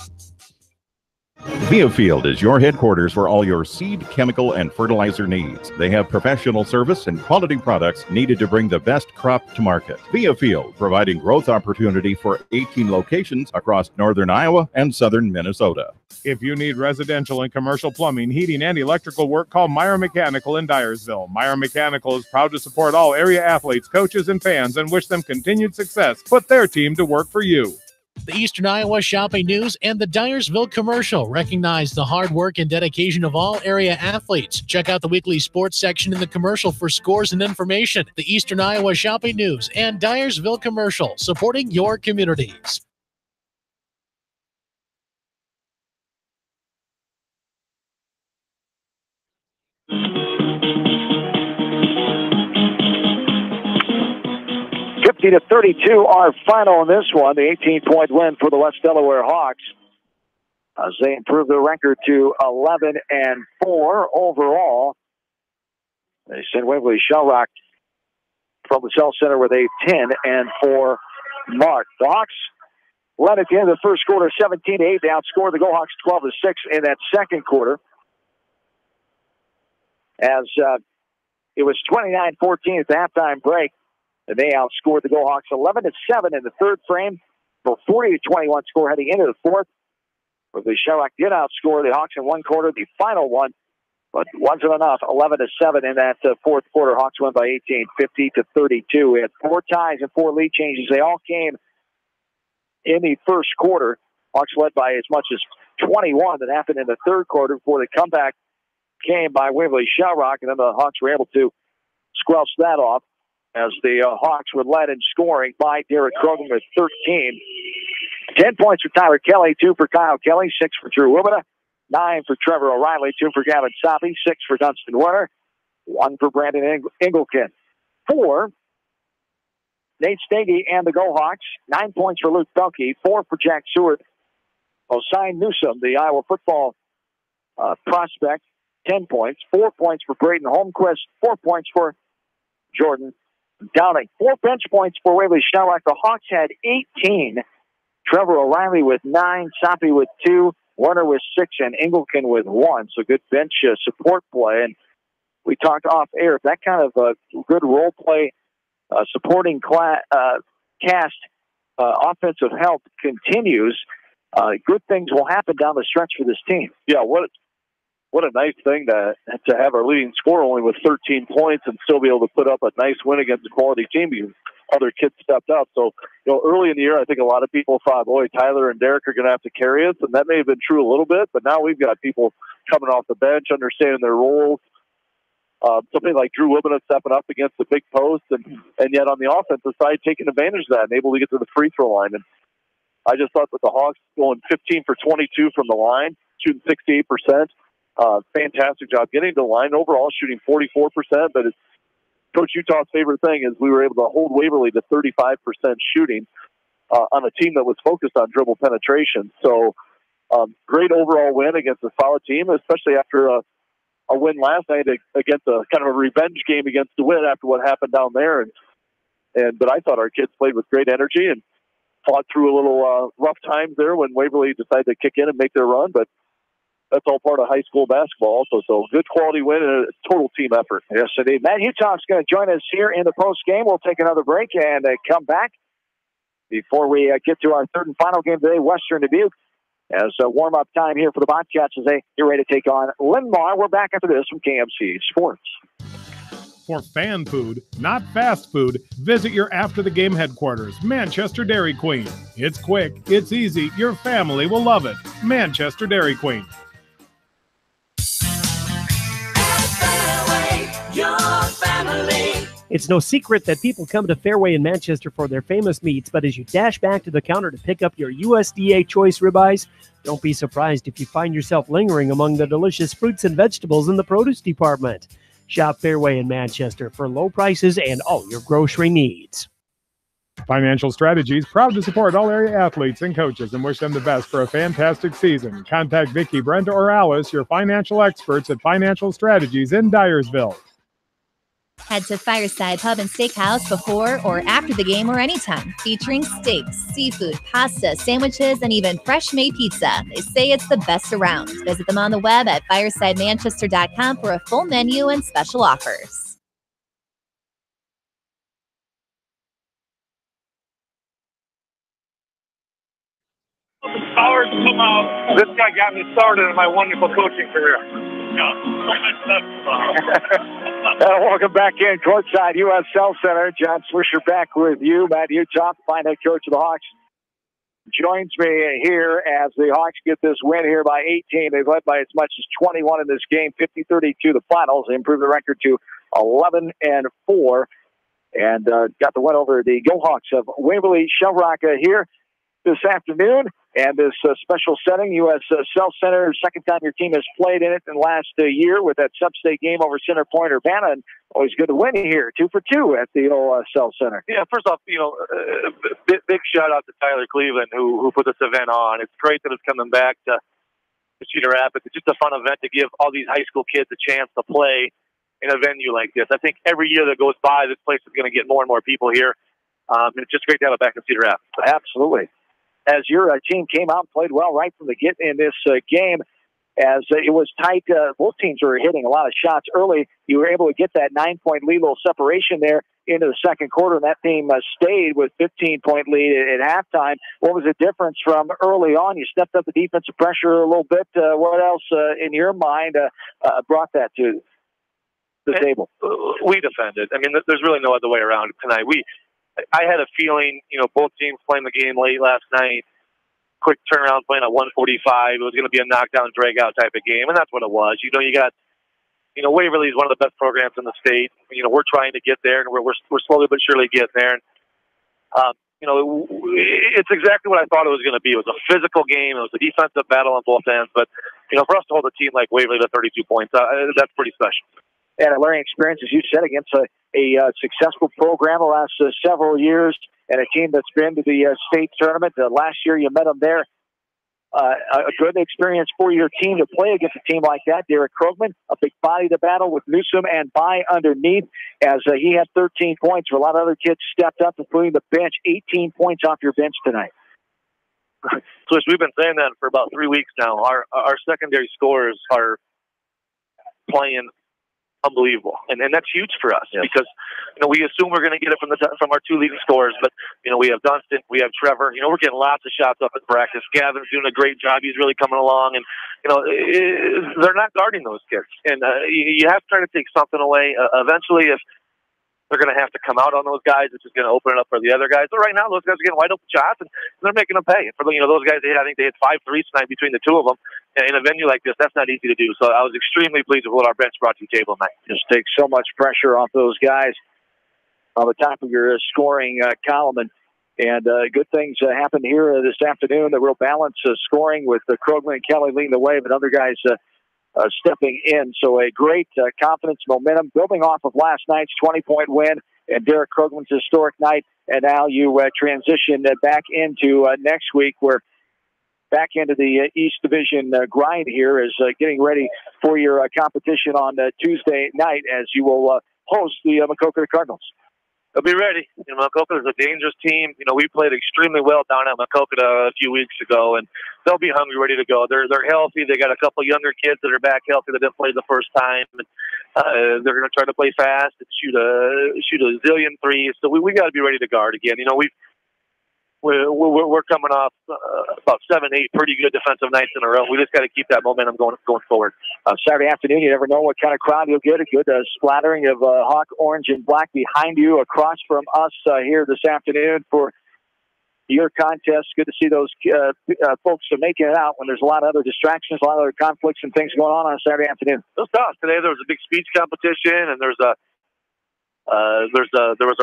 Biofield is your headquarters for all your seed, chemical, and fertilizer needs. They have professional service and quality products needed to bring the best crop to market. Biofield, providing growth opportunity for 18 locations across northern Iowa and southern Minnesota. If you need residential and commercial plumbing, heating, and electrical work, call Meyer Mechanical in Dyersville. Meyer Mechanical is proud to support all area athletes, coaches, and fans and wish them continued success. Put their team to work for you. The Eastern Iowa Shopping News and the Dyersville Commercial recognize the hard work and dedication of all area athletes. Check out the weekly sports section in the commercial for scores and information. The Eastern Iowa Shopping News and Dyersville Commercial, supporting your communities. To 32, our final in this one, the 18-point win for the West Delaware Hawks. as they improve their record to 11-4 overall. They send Waverly-Shell Rock from the Cell Center with a 10-4 mark. The Hawks led at the end of the first quarter 17-8. They outscored the Go-Hawks 12-6 in that second quarter. As it was 29-14 at the halftime break, and they outscored the Go-Hawks 11-7 in the third frame for 40-21 score heading into the fourth. Waverly-Shell Rock did outscore the Hawks in one quarter, the final one, but wasn't enough. 11-7 in that fourth quarter. Hawks won by 18, 50-32. We had 4 ties and 4 lead changes. They all came in the first quarter. Hawks led by as much as 21. That happened in the third quarter before the comeback came by Waverly-Shell Rock, and then the Hawks were able to squelch that off as the Hawks were led in scoring by Derek Krogan with 13. 10 points for Tyler Kelly, 2 for Kyle Kelly, 6 for Drew Wibita, 9 for Trevor O'Reilly, 2 for Gavin Soppy, 6 for Dunstan Werner, 1 for Brandon Engelken. 4, Nate Steggy and the Go-Hawks, 9 points for Luke Belkey, 4 for Jack Seward. Osine Newsom, the Iowa football prospect, 10 points, 4 points for Braden Holmquist, 4 points for Jordan Downing. 4 bench points for Waverly-Shell Rock. The Hawks had 18. Trevor O'Reilly with 9, Soppy with 2, Werner with 6, and Engelken with 1. So good bench support play. And we talked off air. If that kind of good role play, supporting cast offensive help continues, good things will happen down the stretch for this team. Yeah, what a nice thing to have our leading scorer only with 13 points and still be able to put up a nice win against a quality team because other kids stepped up. So, early in the year, I think a lot of people thought, boy, Tyler and Derek are going to have to carry us, and that may have been true a little bit, but now we've got people coming off the bench, understanding their roles. Something like Drew Wibita stepping up against the big post, and yet on the offensive side, taking advantage of that and able to get to the free throw line. And I just thought that the Hawks going 15 for 22 from the line, shooting 68%. Fantastic job getting to the line. Overall, shooting 44%, but it's Coach Utah's favorite thing is we were able to hold Waverly to 35% shooting on a team that was focused on dribble penetration. So great overall win against a solid team, especially after a win last night against a kind of a revenge game against DeWitt after what happened down there. But I thought our kids played with great energy and fought through a little rough times there when Waverly decided to kick in and make their run. But that's all part of high school basketball also. So good quality win and a total team effort. Yes, indeed. Matt Utah's going to join us here in the post game. We'll take another break and come back before we get to our third and final game today, Western Dubuque. As a warm-up time here for the Bobcats as they get ready to take on Linmar. We're back after this from KMC Sports. For fan food, not fast food, visit your after-the-game headquarters, Manchester Dairy Queen. It's quick, it's easy, your family will love it. Manchester Dairy Queen. Your family. It's no secret that people come to Fairway in Manchester for their famous meats, but as you dash back to the counter to pick up your USDA choice ribeyes, don't be surprised if you find yourself lingering among the delicious fruits and vegetables in the produce department. Shop Fairway in Manchester for low prices and all your grocery needs. Financial Strategies, proud to support all area athletes and coaches and wish them the best for a fantastic season. Contact Vicki, Brenda, or Alice, your financial experts at Financial Strategies in Dyersville. Head to Fireside Pub and Steakhouse before or after the game or anytime, featuring steaks, seafood, pasta, sandwiches, and even fresh-made pizza. They say it's the best around. Visit them on the web at firesidemanchester.com for a full menu and special offers. Stars come out. This guy got me started in my wonderful coaching career. Welcome back in courtside USL Center. John Swisher back with you. Matt Utah, fine head coach of the Hawks, joins me here as the Hawks get this win here by 18. They've led by as much as 21 in this game, 50-32 the finals. They improved the record to 11-4 and got the win over the Go-Hawks of Waverly-Shell Rock here this afternoon. And this special setting, USL Center, second time your team has played in it in the last year with that sub-state game over Center Point Urbana. And always good to win here, 2 for 2 at the USL Center. Yeah, first off, big shout out to Tyler Cleveland who put this event on. It's great that it's coming back to Cedar Rapids. It's just a fun event to give all these high school kids a chance to play in a venue like this. I think every year that goes by, this place is going to get more and more people here. It's just great to have it back in Cedar Rapids. Absolutely. As your team came out and played well right from the get in this game, as it was tight, both teams were hitting a lot of shots early. You were able to get that 9-point lead, little separation there into the second quarter, and that team stayed with 15-point lead at halftime. What was the difference from early on? You stepped up the defensive pressure a little bit. What else, in your mind, brought that to the table? We defended. I mean, there's really no other way around it tonight. I had a feeling, both teams playing the game late last night, quick turnaround playing at 145. It was going to be a knockdown, drag-out type of game, and that's what it was. You got Waverly is one of the best programs in the state. We're trying to get there, and we're slowly but surely getting there. And, it's exactly what I thought it was going to be. It was a physical game. It was a defensive battle on both ends. But, for us to hold a team like Waverly to 32 points, that's pretty special. And a learning experience, as you said, against a successful program the last several years, and a team that's been to the state tournament. Last year you met them there. A good experience for your team to play against a team like that. Derek Krogman, a big body to battle with Newsom and By underneath, as he had 13 points. Where a lot of other kids stepped up, including the bench. 18 points off your bench tonight. So we've been saying that for about 3 weeks now. Our secondary scorers are playing unbelievable, and that's huge for us. Yes. Because we assume we're going to get it from our two leading scorers, but we have Dunstan, we have Trevor. We're getting lots of shots up in practice. Gavin's doing a great job. He's really coming along, and they're not guarding those kids, and you have to try to take something away. Eventually, if they're going to have to come out on those guys, which is going to open it up for the other guys. But right now, those guys are getting wide open shots, and they're making them pay. For those guys, I think they had 5 threes tonight between the two of them. And in a venue like this, that's not easy to do. So I was extremely pleased with what our bench brought to the table tonight. Just takes so much pressure off those guys on the top of your scoring column. And good things happened here this afternoon. The real balance scoring with Krogman and Kelly leading the way, but other guys stepping in. So a great confidence, momentum, building off of last night's 20-point win and Derek Krogman's historic night. And now you transition back into next week, where back into the East Division grind here is getting ready for your competition on Tuesday night, as you will host the Maquoketa Cardinals. They'll be ready. Maquoketa is a dangerous team. We played extremely well down at Maquoketa a few weeks ago, and they'll be hungry, ready to go. They're healthy. They got a couple younger kids that are back healthy that didn't play the first time. And, they're going to try to play fast and shoot a zillion threes. So we got to be ready to guard again. We're coming off about 7-8 pretty good defensive nights in a row. We just got to keep that momentum going forward. Saturday afternoon, you never know what kind of crowd you'll get. A good splattering of Hawk, orange, and black behind you across from us here this afternoon for your contest. Good to see those folks making it out when there's a lot of other distractions, a lot of other conflicts and things going on a Saturday afternoon. It was tough. Today there was a big speech competition, and there was a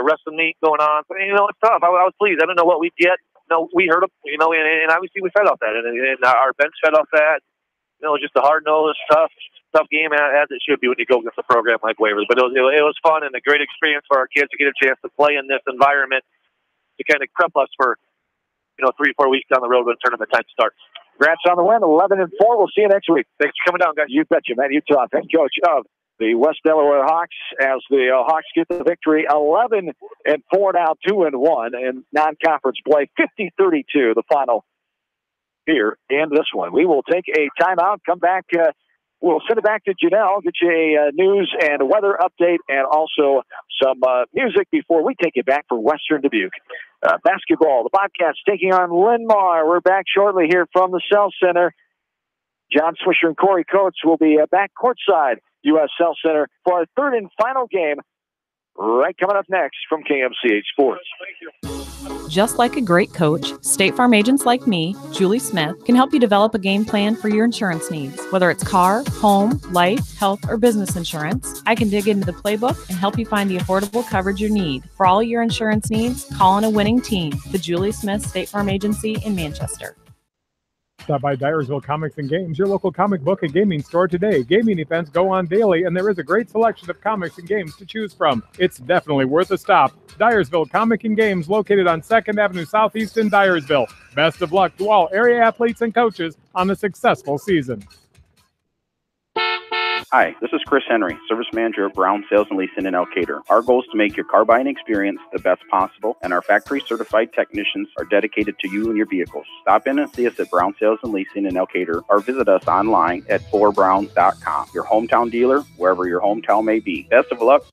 wrestling meet going on. But, it's tough. I was pleased. I don't know what we'd get. We heard them, and obviously we fed off that, and our bench fed off that. It was just a hard-nosed, tough game, as it should be when you go against a program like Waverly. But it was fun and a great experience for our kids to get a chance to play in this environment to kind of prep us for 3-4 weeks down the road when tournament time starts. Congrats on the win, 11-4. We'll see you next week. Thanks for coming down, guys. You betcha, man. You talk. Head coach of the West Delaware Hawks, as the Hawks get the victory, 11-4 now, 2-1 in non-conference play, 50-32, the final here in this one. We will take a timeout, come back. We'll send it back to Janelle, get you a news and weather update, and also some music before we take it back for Western Dubuque. Basketball, the Bobcats taking on Linn-Mar. We're back shortly here from the Cell Center. John Swisher and Corey Coates will be back courtside, U.S. Cell Center, for our third and final game, right coming up next from KMCH Sports. Just like a great coach, State Farm agents like me, Julie Smith, can help you develop a game plan for your insurance needs. Whether it's car, home, life, health, or business insurance, I can dig into the playbook and help you find the affordable coverage you need. For all your insurance needs, call on a winning team. The Julie Smith State Farm Agency in Manchester. Stop by Dyersville Comics and Games, your local comic book and gaming store today. Gaming events go on daily, and there is a great selection of comics and games to choose from. It's definitely worth a stop. Dyersville Comic and Games, located on 2nd Avenue Southeast in Dyersville. Best of luck to all area athletes and coaches on a successful season. Hi, this is Chris Henry, Service Manager of Brown Sales and Leasing in Elkader. Our goal is to make your car buying experience the best possible, and our factory-certified technicians are dedicated to you and your vehicles. Stop in and see us at Brown Sales and Leasing in Elkader, or visit us online at 4brown.com. Your hometown dealer, wherever your hometown may be. Best of luck,